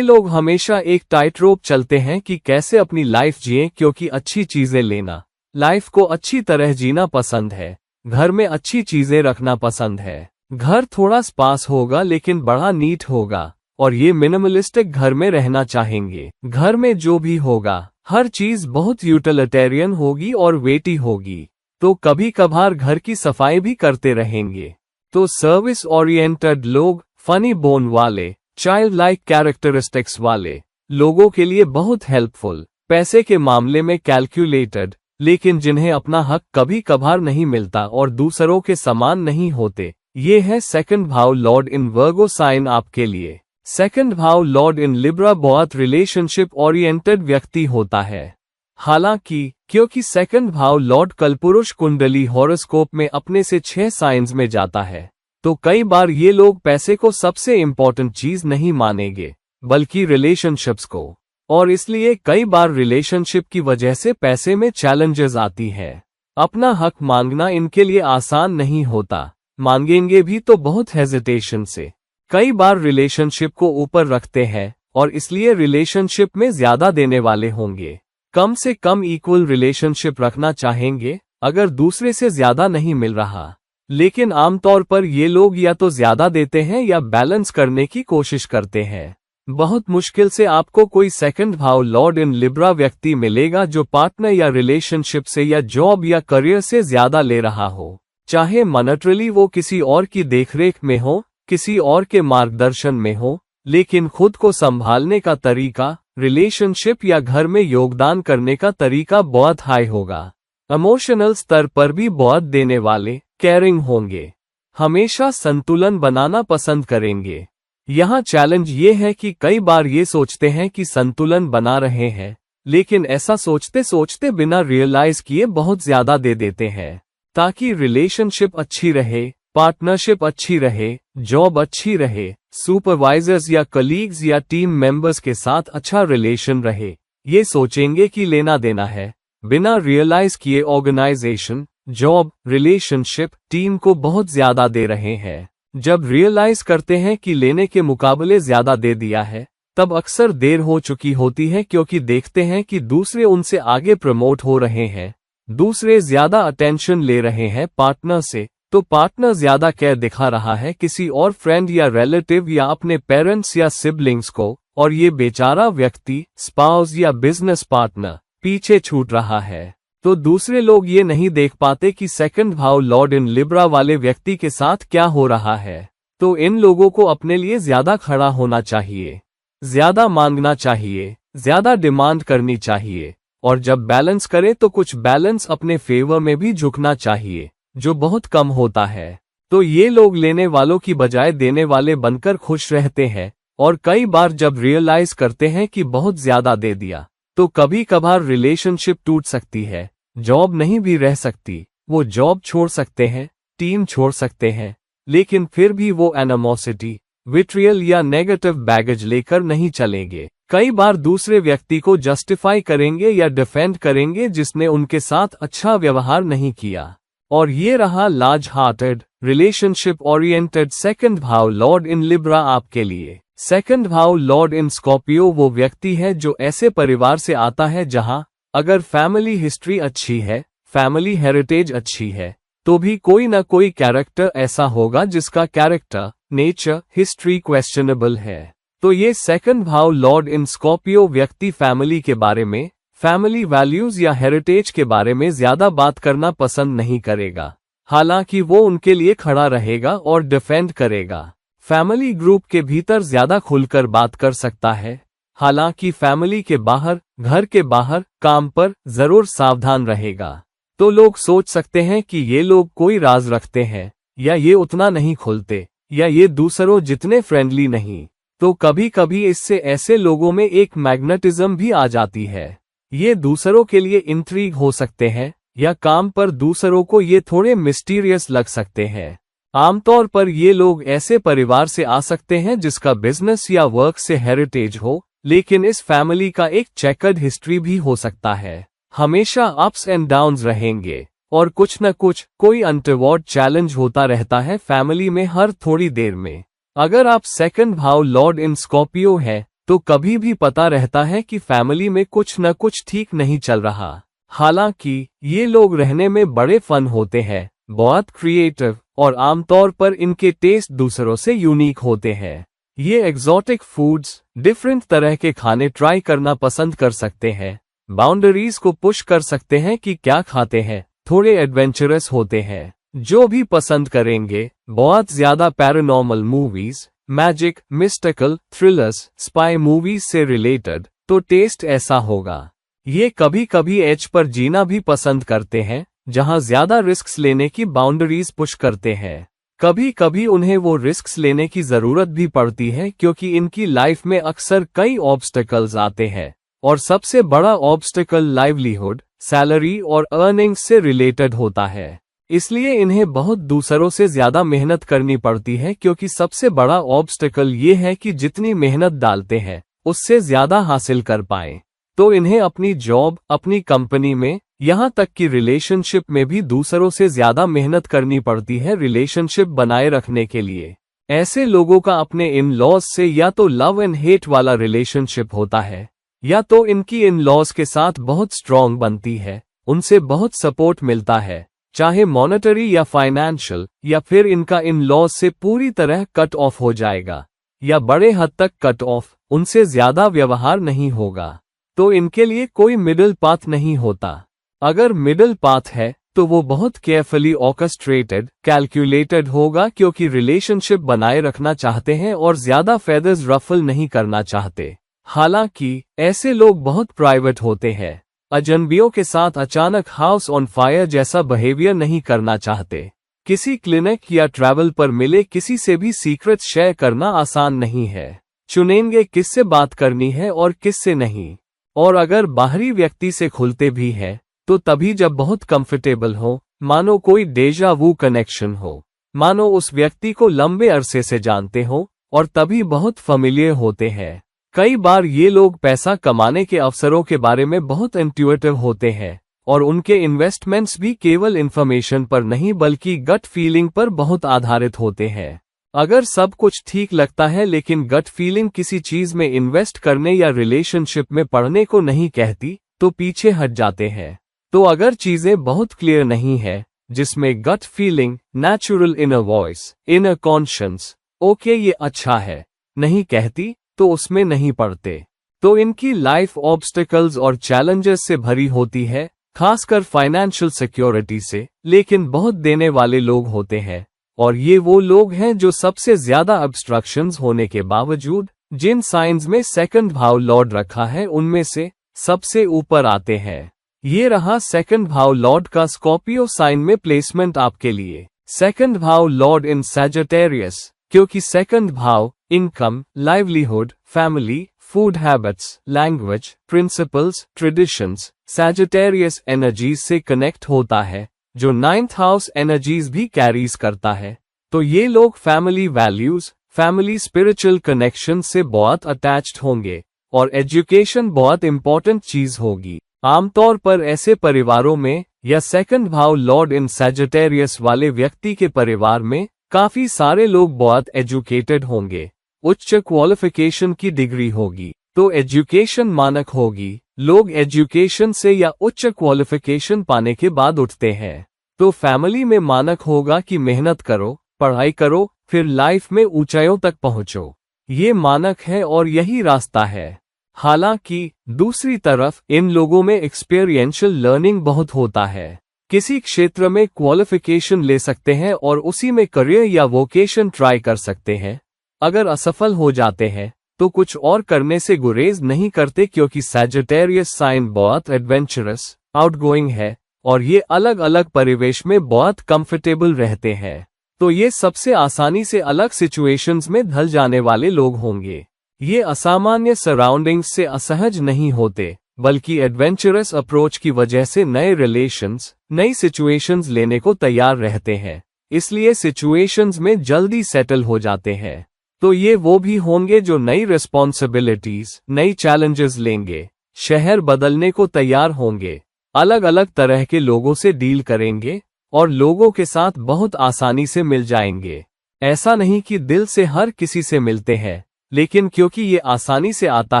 लोग हमेशा एक टाइट रोप चलते हैं कि कैसे अपनी लाइफ जिएं क्योंकि अच्छी चीजें लेना, लाइफ को अच्छी तरह जीना पसंद है। घर में अच्छी चीजें रखना पसंद है। घर थोड़ा स्पास होगा लेकिन बड़ा नीट होगा और ये मिनिमलिस्टिक घर में रहना चाहेंगे। घर में जो भी होगा हर चीज बहुत यूटिलिटेरियन होगी और वेटी होगी। तो कभी कभार घर की सफाई भी करते रहेंगे। तो सर्विस ओरिएंटेड लोग, फनी बोन वाले, चाइल्ड लाइक कैरेक्टरिस्टिक्स वाले लोगों के लिए बहुत हेल्पफुल, पैसे के मामले में कैलकुलेटेड, लेकिन जिन्हें अपना हक कभी कभार नहीं मिलता और दूसरों के समान नहीं होते। ये है सेकंड भाव लॉर्ड इन वर्गो साइन आपके लिए। सेकंड भाव लॉर्ड इन लिब्रा बहुत रिलेशनशिप ओरिएंटेड व्यक्ति होता है। हालांकि क्योंकि सेकंड भाव लॉर्ड कलपुरुष कुंडली हॉरोस्कोप में अपने से 6 साइंस में जाता है, तो कई बार ये लोग पैसे को सबसे इम्पोर्टेंट चीज नहीं मानेंगे, बल्कि रिलेशनशिप्स को, और इसलिए कई बार रिलेशनशिप की वजह से पैसे में चैलेंजेस आती है। अपना हक मांगना इनके लिए आसान नहीं होता, मांगेंगे भी तो बहुत हेजिटेशन से। कई बार रिलेशनशिप को ऊपर रखते हैं और इसलिए रिलेशनशिप में ज्यादा देने वाले होंगे। कम से कम इक्वल रिलेशनशिप रखना चाहेंगे अगर दूसरे से ज्यादा नहीं मिल रहा, लेकिन आमतौर पर ये लोग या तो ज्यादा देते हैं या बैलेंस करने की कोशिश करते हैं। बहुत मुश्किल से आपको कोई सेकंड भाव लॉर्ड इन लिब्रा व्यक्ति मिलेगा जो पार्टनर या रिलेशनशिप से या जॉब या करियर से ज्यादा ले रहा हो, चाहे मॉनेटरली वो किसी और की देखरेख में हो, किसी और के मार्गदर्शन में हो, लेकिन खुद को संभालने का तरीका, रिलेशनशिप या घर में योगदान करने का तरीका बहुत हाई होगा। इमोशनल स्तर पर भी बहुत देने वाले, केयरिंग होंगे, हमेशा संतुलन बनाना पसंद करेंगे। यहाँ चैलेंज ये है कि कई बार ये सोचते हैं कि संतुलन बना रहे हैं, लेकिन ऐसा सोचते सोचते बिना रियलाइज किए बहुत ज्यादा दे देते हैं ताकि रिलेशनशिप अच्छी रहे, पार्टनरशिप अच्छी रहे, जॉब अच्छी रहे, सुपरवाइजर्स या कलीग्स या टीम मेंबर्स के साथ अच्छा रिलेशन रहे। ये सोचेंगे कि लेना देना है, बिना रियलाइज किए ऑर्गेनाइजेशन, जॉब, रिलेशनशिप, टीम को बहुत ज्यादा दे रहे हैं। जब रियलाइज करते हैं कि लेने के मुकाबले ज्यादा दे दिया है, तब अक्सर देर हो चुकी होती है, क्योंकि देखते हैं कि दूसरे उनसे आगे प्रमोट हो रहे हैं, दूसरे ज्यादा अटेंशन ले रहे हैं पार्टनर से, तो पार्टनर ज्यादा केयर दिखा रहा है किसी और फ्रेंड या रिलेटिव या अपने पेरेंट्स या सिबलिंग्स को, और ये बेचारा व्यक्ति, स्पाउस या बिजनेस पार्टनर पीछे छूट रहा है। तो दूसरे लोग ये नहीं देख पाते कि सेकंड भाव लॉर्ड इन लिब्रा वाले व्यक्ति के साथ क्या हो रहा है। तो इन लोगों को अपने लिए ज्यादा खड़ा होना चाहिए, ज्यादा मांगना चाहिए, ज्यादा डिमांड करनी चाहिए, और जब बैलेंस करे तो कुछ बैलेंस अपने फेवर में भी झुकना चाहिए, जो बहुत कम होता है। तो ये लोग लेने वालों की बजाय देने वाले बनकर खुश रहते हैं, और कई बार जब रियलाइज करते हैं कि बहुत ज्यादा दे दिया, तो कभी कभार रिलेशनशिप टूट सकती है, जॉब नहीं भी रह सकती, वो जॉब छोड़ सकते हैं, टीम छोड़ सकते हैं, लेकिन फिर भी वो एनिमोसिटी, विट्रियल या नेगेटिव बैगेज लेकर नहीं चलेंगे। कई बार दूसरे व्यक्ति को जस्टिफाई करेंगे या डिफेंड करेंगे जिसने उनके साथ अच्छा व्यवहार नहीं किया। और ये रहा large hearted, relationship oriented second भाव लॉर्ड इन लिब्रा आपके लिए। सेकंड भाव लॉर्ड इन स्कॉर्पियो वो व्यक्ति है जो ऐसे परिवार से आता है जहां अगर फैमिली हिस्ट्री अच्छी है, फैमिली हेरिटेज अच्छी है, तो भी कोई ना कोई कैरेक्टर ऐसा होगा जिसका कैरेक्टर, नेचर, हिस्ट्री क्वेश्चनेबल है। तो ये सेकंड भाव लॉर्ड इन स्कॉर्पियो व्यक्ति फैमिली के बारे में, फैमिली वैल्यूज या हेरिटेज के बारे में ज्यादा बात करना पसंद नहीं करेगा। हालांकि वो उनके लिए खड़ा रहेगा और डिफेंड करेगा। फैमिली ग्रुप के भीतर ज्यादा खुलकर बात कर सकता है, हालांकि फैमिली के बाहर, घर के बाहर, काम पर जरूर सावधान रहेगा। तो लोग सोच सकते हैं कि ये लोग कोई राज रखते हैं, या ये उतना नहीं खुलते, या ये दूसरों जितने फ्रेंडली नहीं। तो कभी कभी इससे ऐसे लोगों में एक मैग्नेटिज्म भी आ जाती है। ये दूसरों के लिए इंट्रीग हो सकते हैं, या काम पर दूसरों को ये थोड़े मिस्टीरियस लग सकते हैं। आमतौर पर ये लोग ऐसे परिवार से आ सकते हैं जिसका बिजनेस या वर्क से हेरिटेज हो, लेकिन इस फैमिली का एक चेकर्ड हिस्ट्री भी हो सकता है। हमेशा अप्स एंड डाउन्स रहेंगे, और कुछ न कुछ कोई अनटवर्ड चैलेंज होता रहता है फैमिली में हर थोड़ी देर में। अगर आप सेकंड भाव लॉर्ड इन स्कॉर्पियो है, तो कभी भी पता रहता है कि फैमिली में कुछ न कुछ ठीक नहीं चल रहा। हालांकि ये लोग रहने में बड़े फन होते हैं, बहुत क्रिएटिव, और आमतौर पर इनके टेस्ट दूसरों से यूनिक होते हैं। ये एग्जॉटिक फूड्स, डिफरेंट तरह के खाने ट्राई करना पसंद कर सकते हैं, बाउंड्रीज को पुश कर सकते हैं कि क्या खाते हैं, थोड़े एडवेंचरस होते हैं, जो भी पसंद करेंगे। बहुत ज्यादा paranormal movies, magic, mystical, thrillers, spy movies से रिलेटेड, तो टेस्ट ऐसा होगा। ये कभी कभी एज पर जीना भी पसंद करते हैं, जहां ज्यादा रिस्क्स लेने की बाउंड्रीज पुश करते हैं। कभी कभी उन्हें वो रिस्क्स लेने की जरूरत भी पड़ती है क्योंकि इनकी लाइफ में अक्सर कई ऑब्स्टेकल्स आते हैं, और सबसे बड़ा ऑब्स्टेकल लाइवलीहुड, सैलरी और अर्निंग्स से रिलेटेड होता है। इसलिए इन्हें बहुत दूसरों से ज्यादा मेहनत करनी पड़ती है क्योंकि सबसे बड़ा ऑब्स्टेकल ये है कि जितनी मेहनत डालते हैं उससे ज्यादा हासिल कर पाएं। तो इन्हें अपनी जॉब, अपनी कंपनी में, यहाँ तक कि रिलेशनशिप में भी दूसरों से ज्यादा मेहनत करनी पड़ती है रिलेशनशिप बनाए रखने के लिए। ऐसे लोगों का अपने इन लॉज से या तो लव एंड हेट वाला रिलेशनशिप होता है, या तो इनकी इन लॉज के साथ बहुत स्ट्रांग बनती है, उनसे बहुत सपोर्ट मिलता है, चाहे मॉनेटरी या फाइनेंशियल, या फिर इनका इन लॉज से पूरी तरह कट ऑफ हो जाएगा, या बड़े हद तक कट ऑफ, उनसे ज्यादा व्यवहार नहीं होगा। तो इनके लिए कोई मिडिल पाथ नहीं होता। अगर मिडिल पाथ है तो वो बहुत केयरफुली ऑर्केस्ट्रेटेड, कैलकुलेटेड होगा क्योंकि रिलेशनशिप बनाए रखना चाहते हैं और ज्यादा फेदर्स रफल नहीं करना चाहते। हालांकि ऐसे लोग बहुत प्राइवेट होते हैं, अजनबियों के साथ अचानक हाउस ऑन फायर जैसा बिहेवियर नहीं करना चाहते। किसी क्लिनिक या ट्रैवल पर मिले किसी से भी सीक्रेट शेयर करना आसान नहीं है। चुनेंगे किससे बात करनी है और किससे नहीं। और अगर बाहरी व्यक्ति से खुलते भी हैं तो तभी जब बहुत कंफर्टेबल हो, मानो कोई डेजा वू कनेक्शन हो, मानो उस व्यक्ति को लंबे अरसे से जानते हो, और तभी बहुत फैमिलियर होते हैं। कई बार ये लोग पैसा कमाने के अवसरों के बारे में बहुत इंट्यूटिव होते हैं, और उनके इन्वेस्टमेंट्स भी केवल इन्फॉर्मेशन पर नहीं बल्कि गट फीलिंग पर बहुत आधारित होते हैं। अगर सब कुछ ठीक लगता है लेकिन गट फीलिंग किसी चीज में इन्वेस्ट करने या रिलेशनशिप में पड़ने को नहीं कहती, तो पीछे हट जाते हैं। तो अगर चीजें बहुत क्लियर नहीं है, जिसमें gut feeling, natural inner voice, inner conscience, okay ये अच्छा है, नहीं कहती, तो उसमें नहीं पड़ते। तो इनकी लाइफ ऑब्स्टिकल्स और चैलेंजेस से भरी होती है, खासकर फाइनेंशियल सिक्योरिटी से, लेकिन बहुत देने वाले लोग होते हैं, और ये वो लोग हैं जो सबसे ज्यादा ऑब्स्ट्रक्शंस होने के बावजूद जिन साइंस में सेकंड भाव लॉर्ड रखा है उनमें से सबसे ऊपर आते हैं। ये रहा सेकंड भाव लॉर्ड का स्कॉर्पियो साइन में प्लेसमेंट आपके लिए। सेकंड भाव लॉर्ड इन सैजिटेरियस, क्योंकि सेकंड भाव income, livelihood, family, food habits, language, principles, traditions, Sagittarius energies से कनेक्ट होता है, जो 9th हाउस एनर्जीज भी कैरीज करता है। तो ये लोग family values, family spiritual connection से बहुत अटैच्ड होंगे, और एजुकेशन बहुत इंपॉर्टेंट चीज होगी। आमतौर पर ऐसे परिवारों में या सेकंड भाव लॉर्ड इन सैजिटेरियस वाले व्यक्ति के परिवार में काफी सारे लोग बहुत एजुकेटेड होंगे, उच्च क्वालिफिकेशन की डिग्री होगी, तो एजुकेशन मानक होगी। लोग एजुकेशन से या उच्च क्वालिफिकेशन पाने के बाद उठते हैं, तो फैमिली में मानक होगा कि मेहनत करो, पढ़ाई करो, फिर लाइफ में ऊंचाइयों तक पहुंचो। ये मानक है और यही रास्ता है। हालांकि दूसरी तरफ इन लोगों में एक्सपीरियंशियल लर्निंग बहुत होता है। किसी क्षेत्र में क्वालिफिकेशन ले सकते हैं और उसी में करियर या वोकेशन ट्राई कर सकते हैं। अगर असफल हो जाते हैं तो कुछ और करने से गुरेज नहीं करते क्योंकि सैजिटेरियस साइन बहुत एडवेंचरस, आउटगोइंग है और ये अलग अलग परिवेश में बहुत कंफर्टेबल रहते हैं। तो ये सबसे आसानी से अलग सिचुएशंस में ढल जाने वाले लोग होंगे। ये असामान्य सराउंडिंग्स से असहज नहीं होते, बल्कि एडवेंचरस अप्रोच की वजह से नए रिलेशंस, नई सिचुएशंस लेने को तैयार रहते हैं, इसलिए सिचुएशंस में जल्दी सेटल हो जाते हैं। तो ये वो भी होंगे जो नई रिस्पॉन्सिबिलिटीज, नई चैलेंजेस लेंगे, शहर बदलने को तैयार होंगे, अलग अलग तरह के लोगों से डील करेंगे और लोगों के साथ बहुत आसानी से मिल जाएंगे। ऐसा नहीं कि दिल से हर किसी से मिलते हैं, लेकिन क्योंकि ये आसानी से आता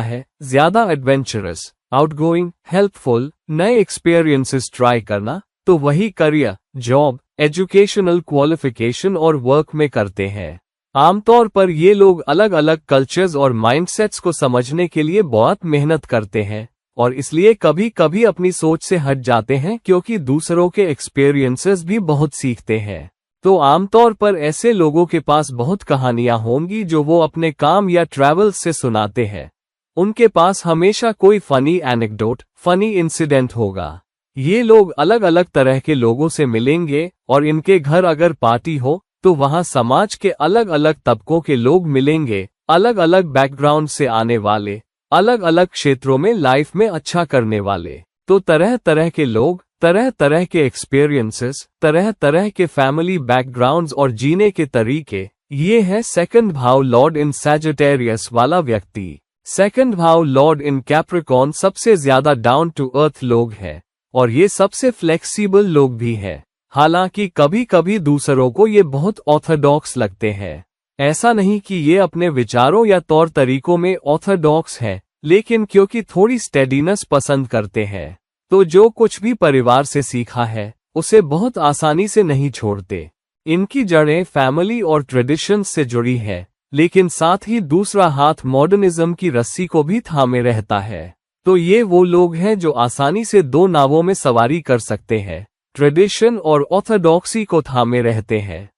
है, ज्यादा एडवेंचरस, आउटगोइंग, हेल्पफुल, नए एक्सपीरियंसेस ट्राई करना, तो वही करियर, जॉब, एजुकेशनल क्वालिफिकेशन और वर्क में करते हैं। आमतौर पर ये लोग अलग अलग कल्चर्स और माइंडसेट्स को समझने के लिए बहुत मेहनत करते हैं और इसलिए कभी कभी अपनी सोच से हट जाते हैं क्योंकि दूसरों के एक्सपीरियंसेस भी बहुत सीखते हैं। तो आमतौर पर ऐसे लोगों के पास बहुत कहानियां होंगी जो वो अपने काम या ट्रैवल से सुनाते हैं। उनके पास हमेशा कोई फनी एनेक्डोट, फनी इंसिडेंट होगा। ये लोग अलग अलग तरह के लोगों से मिलेंगे और इनके घर अगर पार्टी हो तो वहां समाज के अलग अलग तबकों के लोग मिलेंगे, अलग अलग बैकग्राउंड से आने वाले, अलग अलग क्षेत्रों में लाइफ में अच्छा करने वाले। तो तरह तरह के लोग, तरह तरह के एक्सपीरियंसेस, तरह तरह के फैमिली बैकग्राउंड्स और जीने के तरीके। ये है सेकंड भाव लॉर्ड इन सैजिटेरियस वाला व्यक्ति। सेकंड भाव लॉर्ड इन कैप्रिकॉर्न सबसे ज्यादा डाउन टू अर्थ लोग हैं और ये सबसे फ्लेक्सिबल लोग भी हैं। हालांकि कभी कभी दूसरों को ये बहुत ऑर्थोडॉक्स लगते हैं। ऐसा नहीं कि ये अपने विचारों या तौर तरीकों में ऑर्थोडॉक्स हैं, लेकिन क्योंकि थोड़ी स्टेडीनेस पसंद करते हैं, तो जो कुछ भी परिवार से सीखा है उसे बहुत आसानी से नहीं छोड़ते। इनकी जड़ें फैमिली और ट्रेडिशंस से जुड़ी है, लेकिन साथ ही दूसरा हाथ मॉडर्निज्म की रस्सी को भी थामे रहता है। तो ये वो लोग हैं जो आसानी से दो नावों में सवारी कर सकते हैं, ट्रेडिशन और ऑर्थोडॉक्सी को थामे रहते हैं,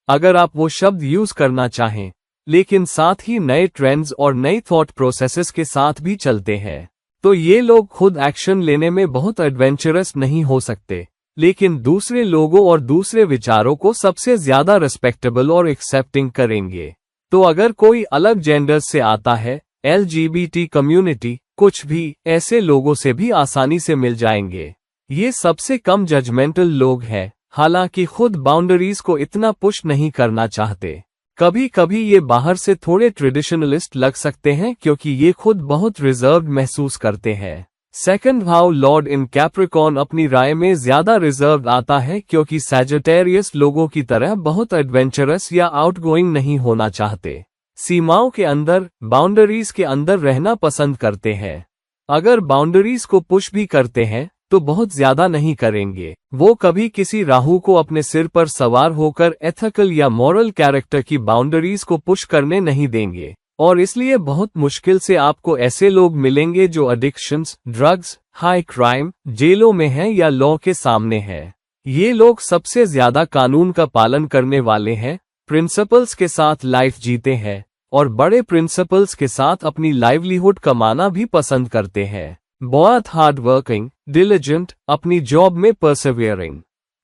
अगर आप वो शब्द यूज करना चाहें, लेकिन साथ ही नए ट्रेंड्स और नई थॉट प्रोसेसेस के साथ भी चलते हैं। तो ये लोग खुद एक्शन लेने में बहुत एडवेंचरस नहीं हो सकते, लेकिन दूसरे लोगों और दूसरे विचारों को सबसे ज्यादा रिस्पेक्टेबल और एक्सेप्टिंग करेंगे। तो अगर कोई अलग जेंडर से आता है, LGBT कम्युनिटी, कुछ भी, ऐसे लोगों से भी आसानी से मिल जाएंगे। ये सबसे कम जजमेंटल लोग हैं, हालांकि खुद बाउंड्रीज को इतना पुश नहीं करना चाहते। कभी कभी ये बाहर से थोड़े ट्रेडिशनलिस्ट लग सकते हैं क्योंकि ये खुद बहुत रिजर्व्ड महसूस करते हैं। सेकंड भाव लॉर्ड इन कैप्रिकॉर्न अपनी राय में ज्यादा रिजर्व्ड आता है क्योंकि सैजिटेरियस लोगों की तरह बहुत एडवेंचरस या आउटगोइंग नहीं होना चाहते। सीमाओं के अंदर, बाउंड्रीज के अंदर रहना पसंद करते हैं। अगर बाउंड्रीज को पुश भी करते हैं तो बहुत ज्यादा नहीं करेंगे। वो कभी किसी राहु को अपने सिर पर सवार होकर एथिकल या मॉरल कैरेक्टर की बाउंड्रीज को पुश करने नहीं देंगे, और इसलिए बहुत मुश्किल से आपको ऐसे लोग मिलेंगे जो एडिक्शंस, ड्रग्स, हाई क्राइम, जेलों में हैं या लॉ के सामने हैं। ये लोग सबसे ज्यादा कानून का पालन करने वाले हैं, प्रिंसिपल्स के साथ लाइफ जीते हैं और बड़े प्रिंसिपल्स के साथ अपनी लाइवलीहुड कमाना भी पसंद करते हैं। बहुत हार्ड वर्किंग, डिलिजेंट, अपनी जॉब में परसिवियरिंग।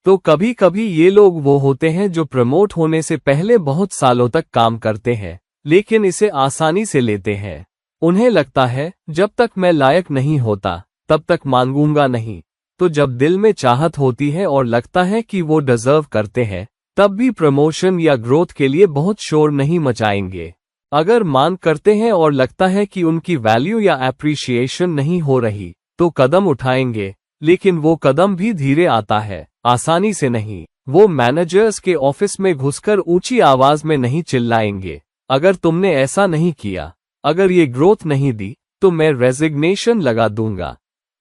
तो कभी कभी ये लोग वो होते हैं जो प्रमोट होने से पहले बहुत सालों तक काम करते हैं, लेकिन इसे आसानी से लेते हैं। उन्हें लगता है जब तक मैं लायक नहीं होता तब तक मांगूंगा नहीं। तो जब दिल में चाहत होती है और लगता है कि वो डिजर्व करते हैं, तब भी प्रमोशन या ग्रोथ के लिए बहुत शोर नहीं मचाएंगे। अगर मांग करते हैं और लगता है कि उनकी वैल्यू या एप्रिशिएशन नहीं हो रही, तो कदम उठाएंगे, लेकिन वो कदम भी धीरे आता है, आसानी से नहीं। वो मैनेजर्स के ऑफिस में घुसकर ऊंची आवाज में नहीं चिल्लाएंगे, अगर तुमने ऐसा नहीं किया, अगर ये ग्रोथ नहीं दी, तो मैं रेजिग्नेशन लगा दूंगा।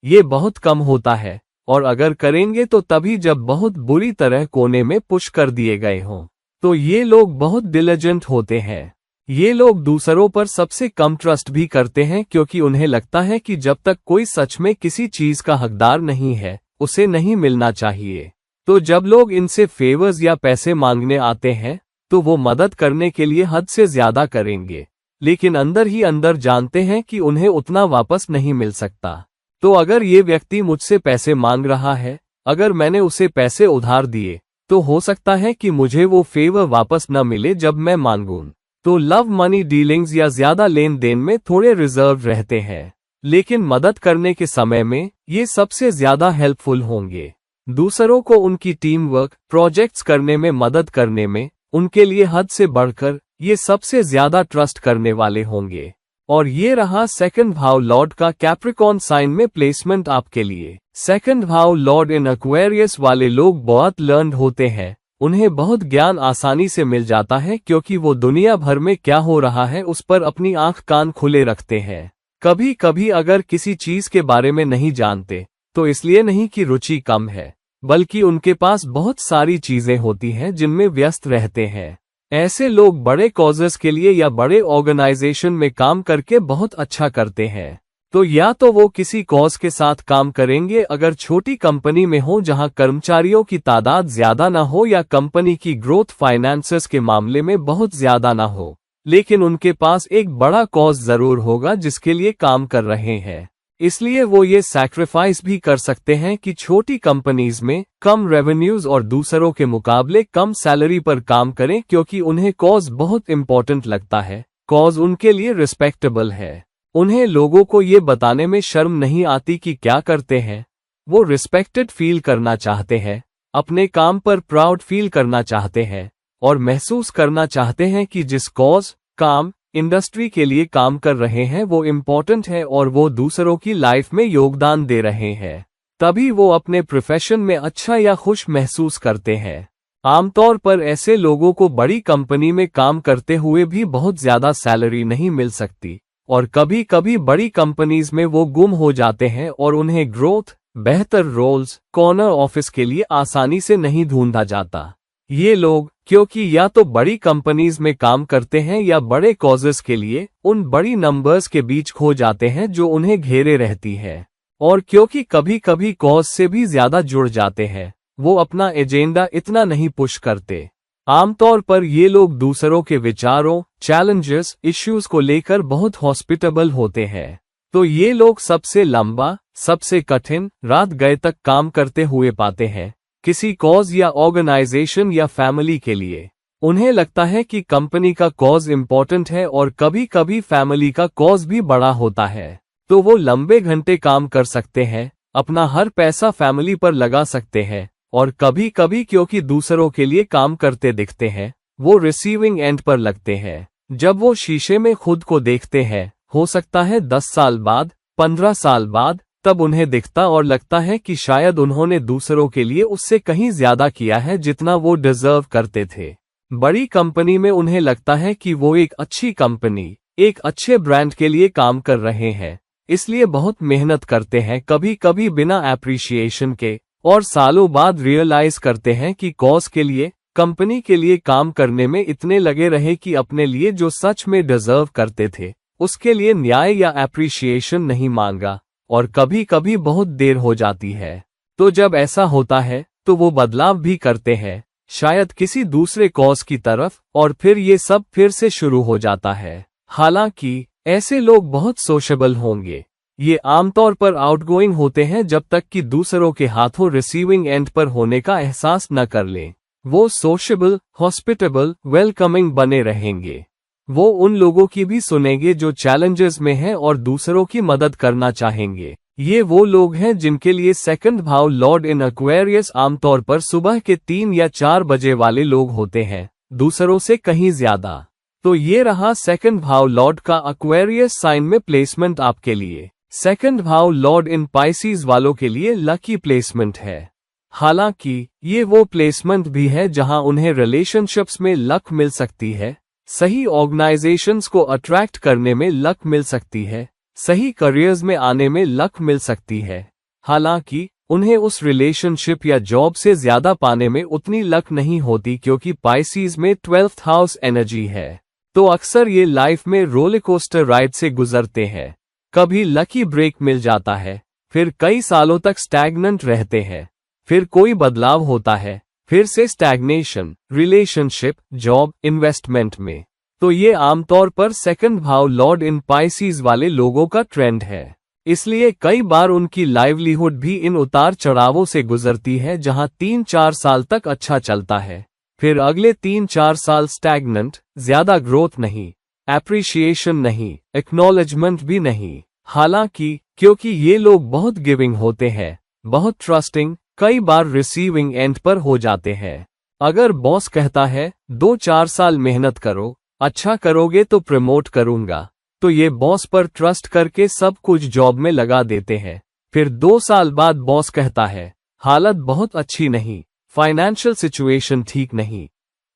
ये बहुत कम होता है, और अगर करेंगे तो तभी जब बहुत बुरी तरह कोने में पुश कर दिए गए हों। तो ये लोग बहुत डिलिजेंट होते हैं। ये लोग दूसरों पर सबसे कम ट्रस्ट भी करते हैं क्योंकि उन्हें लगता है कि जब तक कोई सच में किसी चीज का हकदार नहीं है, उसे नहीं मिलना चाहिए। तो जब लोग इनसे फेवर्स या पैसे मांगने आते हैं, तो वो मदद करने के लिए हद से ज्यादा करेंगे, लेकिन अंदर ही अंदर जानते हैं कि उन्हें उतना वापस नहीं मिल सकता। तो अगर ये व्यक्ति मुझसे पैसे मांग रहा है, अगर मैंने उसे पैसे उधार दिए, तो हो सकता है कि मुझे वो फेवर वापस न मिले जब मैं मांगूं। तो लव मनी डीलिंग्स या ज्यादा लेन देन में थोड़े रिजर्व रहते हैं, लेकिन मदद करने के समय में ये सबसे ज्यादा हेल्पफुल होंगे। दूसरों को उनकी टीम वर्क, प्रोजेक्ट्स करने में मदद करने में उनके लिए हद से बढ़कर ये सबसे ज्यादा ट्रस्ट करने वाले होंगे। और ये रहा सेकंड भाव लॉर्ड का कैप्रिकॉर्न साइन में प्लेसमेंट आपके लिए। सेकंड भाव लॉर्ड इन एक्वेरियस वाले लोग बहुत लर्न्ड होते हैं। उन्हें बहुत ज्ञान आसानी से मिल जाता है क्योंकि वो दुनिया भर में क्या हो रहा है उस पर अपनी आंख कान खुले रखते हैं। कभी कभी अगर किसी चीज के बारे में नहीं जानते, तो इसलिए नहीं कि रुचि कम है, बल्कि उनके पास बहुत सारी चीजें होती हैं जिनमें व्यस्त रहते हैं। ऐसे लोग बड़े कॉजेस के लिए या बड़े ऑर्गेनाइजेशन में काम करके बहुत अच्छा करते हैं। तो या तो वो किसी कॉज के साथ काम करेंगे अगर छोटी कंपनी में हो जहां कर्मचारियों की तादाद ज्यादा ना हो, या कंपनी की ग्रोथ फाइनेंसेस के मामले में बहुत ज्यादा ना हो, लेकिन उनके पास एक बड़ा कॉज जरूर होगा जिसके लिए काम कर रहे हैं। इसलिए वो ये सैक्रिफाइस भी कर सकते हैं कि छोटी कंपनीज में कम रेवेन्यूज और दूसरों के मुकाबले कम सैलरी पर काम करें, क्योंकि उन्हें कॉज बहुत इंपॉर्टेंट लगता है, कॉज उनके लिए रिस्पेक्टेबल है। उन्हें लोगों को ये बताने में शर्म नहीं आती कि क्या करते हैं। वो रिस्पेक्टेड फील करना चाहते हैं, अपने काम पर प्राउड फील करना चाहते हैं और महसूस करना चाहते हैं कि जिस कॉज, काम, इंडस्ट्री के लिए काम कर रहे हैं वो इम्पोर्टेंट है और वो दूसरों की लाइफ में योगदान दे रहे हैं। तभी वो अपने प्रोफेशन में अच्छा या खुश महसूस करते हैं। आमतौर पर ऐसे लोगों को बड़ी कंपनी में काम करते हुए भी बहुत ज्यादा सैलरी नहीं मिल सकती, और कभी कभी बड़ी कंपनीज में वो गुम हो जाते हैं और उन्हें ग्रोथ, बेहतर रोल्स, कॉर्नर ऑफिस के लिए आसानी से नहीं ढूंढा जाता। ये लोग क्योंकि या तो बड़ी कंपनीज में काम करते हैं या बड़े कॉजेस के लिए उन बड़ी नंबर्स के बीच खो जाते हैं जो उन्हें घेरे रहती है, और क्योंकि कभी कभी कॉज से भी ज्यादा जुड़ जाते हैं, वो अपना एजेंडा इतना नहीं पुश करते। आमतौर पर ये लोग दूसरों के विचारों, चैलेंजेस, इश्यूज को लेकर बहुत हॉस्पिटेबल होते हैं। तो ये लोग सबसे लंबा, सबसे कठिन रात गए तक काम करते हुए पाते हैं, किसी कॉज या ऑर्गेनाइजेशन या फैमिली के लिए। उन्हें लगता है कि कंपनी का कॉज इम्पोर्टेंट है और कभी कभी फैमिली का कॉज भी बड़ा होता है, तो वो लंबे घंटे काम कर सकते हैं, अपना हर पैसा फैमिली पर लगा सकते हैं, और कभी कभी क्योंकि दूसरों के लिए काम करते दिखते हैं, वो रिसीविंग एंड पर लगते हैं। जब वो शीशे में खुद को देखते हैं, हो सकता है 10 साल बाद, 15 साल बाद, तब उन्हें दिखता और लगता है कि शायद उन्होंने दूसरों के लिए उससे कहीं ज्यादा किया है जितना वो डिजर्व करते थे। बड़ी कंपनी में उन्हें लगता है कि वो एक अच्छी कंपनी, एक अच्छे ब्रांड के लिए काम कर रहे हैं, इसलिए बहुत मेहनत करते हैं, कभी कभी बिना एप्रिशिएशन के, और सालों बाद रियलाइज करते हैं कि कॉज के लिए, कंपनी के लिए काम करने में इतने लगे रहे कि अपने लिए जो सच में डिजर्व करते थे उसके लिए न्याय या एप्रिशिएशन नहीं मांगा, और कभी कभी बहुत देर हो जाती है। तो जब ऐसा होता है तो वो बदलाव भी करते हैं, शायद किसी दूसरे कॉज की तरफ, और फिर ये सब फिर से शुरू हो जाता है। हालांकि ऐसे लोग बहुत सोशेबल होंगे। ये आमतौर पर आउटगोइंग होते हैं जब तक कि दूसरों के हाथों रिसीविंग एंड पर होने का एहसास न कर लें। वो सोशेबल, हॉस्पिटेबल, वेलकमिंग बने रहेंगे। वो उन लोगों की भी सुनेंगे जो चैलेंजेस में हैं और दूसरों की मदद करना चाहेंगे। ये वो लोग हैं जिनके लिए सेकंड भाव लॉर्ड इन एक्वेरियस आमतौर पर सुबह के 3 या 4 बजे वाले लोग होते हैं, दूसरों से कहीं ज्यादा। तो ये रहा सेकंड भाव लॉर्ड का एक्वेरियस साइन में प्लेसमेंट आपके लिए। सेकंड भाव लॉर्ड इन पाइसीज वालों के लिए लकी प्लेसमेंट है। हालांकि ये वो प्लेसमेंट भी है जहां उन्हें रिलेशनशिप्स में लक मिल सकती है, सही ऑर्गेनाइजेशंस को अट्रैक्ट करने में लक मिल सकती है, सही करियर्स में आने में लक मिल सकती है। हालांकि उन्हें उस रिलेशनशिप या जॉब से ज्यादा पाने में उतनी लक नहीं होती, क्योंकि पाइसीज में 12th हाउस एनर्जी है। तो अक्सर ये लाइफ में रोलरकोस्टर राइड से गुजरते हैं। कभी लकी ब्रेक मिल जाता है, फिर कई सालों तक स्टैग्नेंट रहते हैं, फिर कोई बदलाव होता है, फिर से स्टैग्नेशन, रिलेशनशिप, जॉब, इन्वेस्टमेंट में। तो ये आमतौर पर सेकंड भाव लॉर्ड इन पाइसीज वाले लोगों का ट्रेंड है। इसलिए कई बार उनकी लाइवलीहुड भी इन उतार चढ़ावों से गुजरती है, जहां 3-4 साल तक अच्छा चलता है, फिर अगले 3-4 साल स्टैग्नेंट, ज्यादा ग्रोथ नहीं, एप्रिशिएशन नहीं, एक्नॉलेजमेंट भी नहीं। हालांकि क्योंकि ये लोग बहुत गिविंग होते हैं, बहुत ट्रस्टिंग, कई बार रिसीविंग एंड पर हो जाते हैं। अगर बॉस कहता है 2-4 साल मेहनत करो, अच्छा करोगे तो प्रमोट करूंगा, तो ये बॉस पर ट्रस्ट करके सब कुछ जॉब में लगा देते हैं। फिर 2 साल बाद बॉस कहता है हालत बहुत अच्छी नहीं, फाइनेंशियल सिचुएशन ठीक नहीं,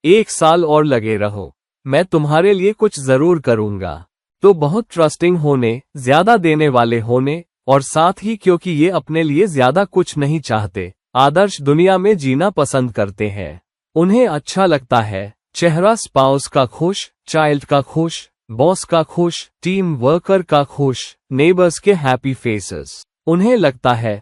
1 साल और लगे रहो, मैं तुम्हारे लिए कुछ जरूर करूंगा। तो बहुत ट्रस्टिंग होने, ज्यादा देने वाले होने, और साथ ही क्योंकि ये अपने लिए ज्यादा कुछ नहीं चाहते, आदर्श दुनिया में जीना पसंद करते हैं। उन्हें अच्छा लगता है चेहरा स्पाउस का खुश, चाइल्ड का खुश, बॉस का खुश, टीम वर्कर का खुश, नेबर्स के हैप्पी फेसेस। उन्हें लगता है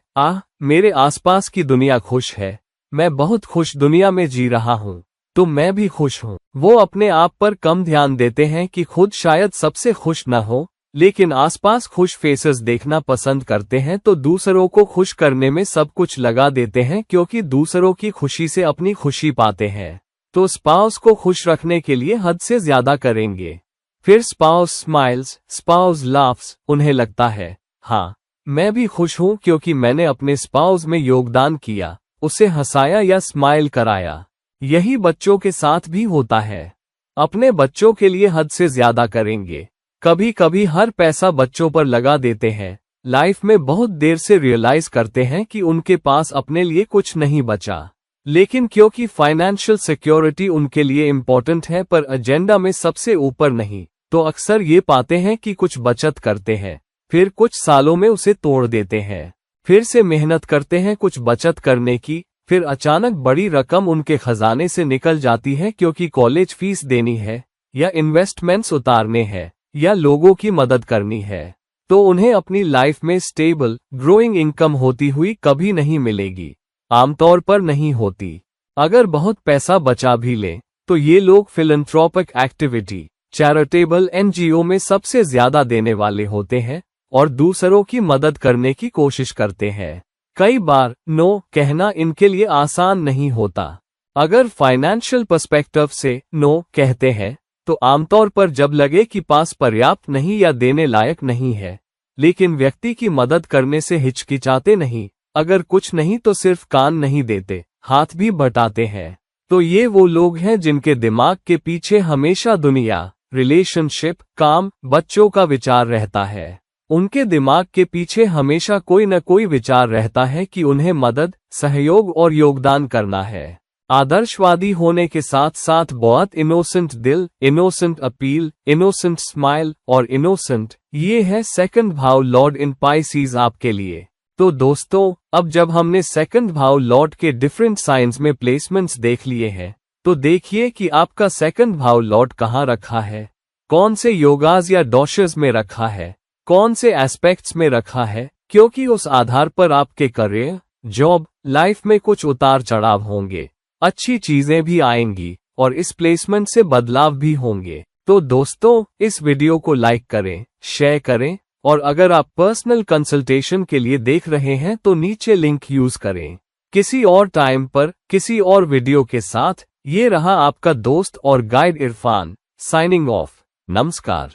मेरे आसपास की दुनिया खुश है, मैं बहुत खुश दुनिया में जी रहा हूँ, तो मैं भी खुश हूँ। वो अपने आप पर कम ध्यान देते हैं कि खुद शायद सबसे खुश न हो, लेकिन आसपास खुश फेसेस देखना पसंद करते हैं, तो दूसरों को खुश करने में सब कुछ लगा देते हैं, क्योंकि दूसरों की खुशी से अपनी खुशी पाते हैं। तो स्पाउस को खुश रखने के लिए हद से ज्यादा करेंगे। फिर स्पाउस स्माइल्स, स्पाउस लाफ्स। उन्हें लगता है हाँ, मैं भी खुश हूँ क्योंकि मैंने अपने स्पाउस में योगदान किया, उसे हंसाया या स्माइल कराया। यही बच्चों के साथ भी होता है। अपने बच्चों के लिए हद से ज्यादा करेंगे। कभी कभी हर पैसा बच्चों पर लगा देते हैं, लाइफ में बहुत देर से रियलाइज करते हैं कि उनके पास अपने लिए कुछ नहीं बचा, लेकिन क्योंकि फाइनेंशियल सिक्योरिटी उनके लिए इम्पोर्टेंट है पर एजेंडा में सबसे ऊपर नहीं, तो अक्सर ये पाते हैं कि कुछ बचत करते हैं, फिर कुछ सालों में उसे तोड़ देते हैं। फिर से मेहनत करते हैं कुछ बचत करने की, फिर अचानक बड़ी रकम उनके खजाने से निकल जाती है, क्योंकि कॉलेज फीस देनी है या इन्वेस्टमेंट्स उतारने हैं या लोगों की मदद करनी है। तो उन्हें अपनी लाइफ में स्टेबल ग्रोइंग इनकम होती हुई कभी नहीं मिलेगी, आमतौर पर नहीं होती। अगर बहुत पैसा बचा भी लें तो ये लोग फिलैंथ्रोपिक एक्टिविटी, चैरिटेबल एनजीओ में सबसे ज्यादा देने वाले होते हैं और दूसरों की मदद करने की कोशिश करते हैं। कई बार नो कहना इनके लिए आसान नहीं होता। अगर फाइनेंशियल पर्सपेक्टिव से नो कहते हैं तो आमतौर पर जब लगे कि पास पर्याप्त नहीं या देने लायक नहीं है, लेकिन व्यक्ति की मदद करने से हिचकिचाते नहीं। अगर कुछ नहीं तो सिर्फ कान नहीं देते, हाथ भी बटाते हैं। तो ये वो लोग हैं जिनके दिमाग के पीछे हमेशा दुनिया, रिलेशनशिप, काम, बच्चों का विचार रहता है। उनके दिमाग के पीछे हमेशा कोई न कोई विचार रहता है कि उन्हें मदद, सहयोग और योगदान करना है। आदर्शवादी होने के साथ साथ बहुत इनोसेंट दिल, इनोसेंट अपील, इनोसेंट स्माइल और इनोसेंट, ये है सेकंड भाव लॉर्ड इन पाइसेस आपके लिए। तो दोस्तों, अब जब हमने सेकंड भाव लॉर्ड के डिफरेंट साइंस में प्लेसमेंट्स देख लिए हैं, तो देखिए कि आपका सेकंड भाव लॉर्ड कहाँ रखा है, कौन से योगाज या डॉशेस में रखा है, कौन से एस्पेक्ट्स में रखा है, क्योंकि उस आधार पर आपके करियर, जॉब, लाइफ में कुछ उतार चढ़ाव होंगे, अच्छी चीजें भी आएंगी और इस प्लेसमेंट से बदलाव भी होंगे। तो दोस्तों, इस वीडियो को लाइक करें, शेयर करें और अगर आप पर्सनल कंसल्टेशन के लिए देख रहे हैं तो नीचे लिंक यूज करें। किसी और टाइम पर किसी और वीडियो के साथ ये रहा आपका दोस्त और गाइड इरफान, साइनिंग ऑफ। नमस्कार।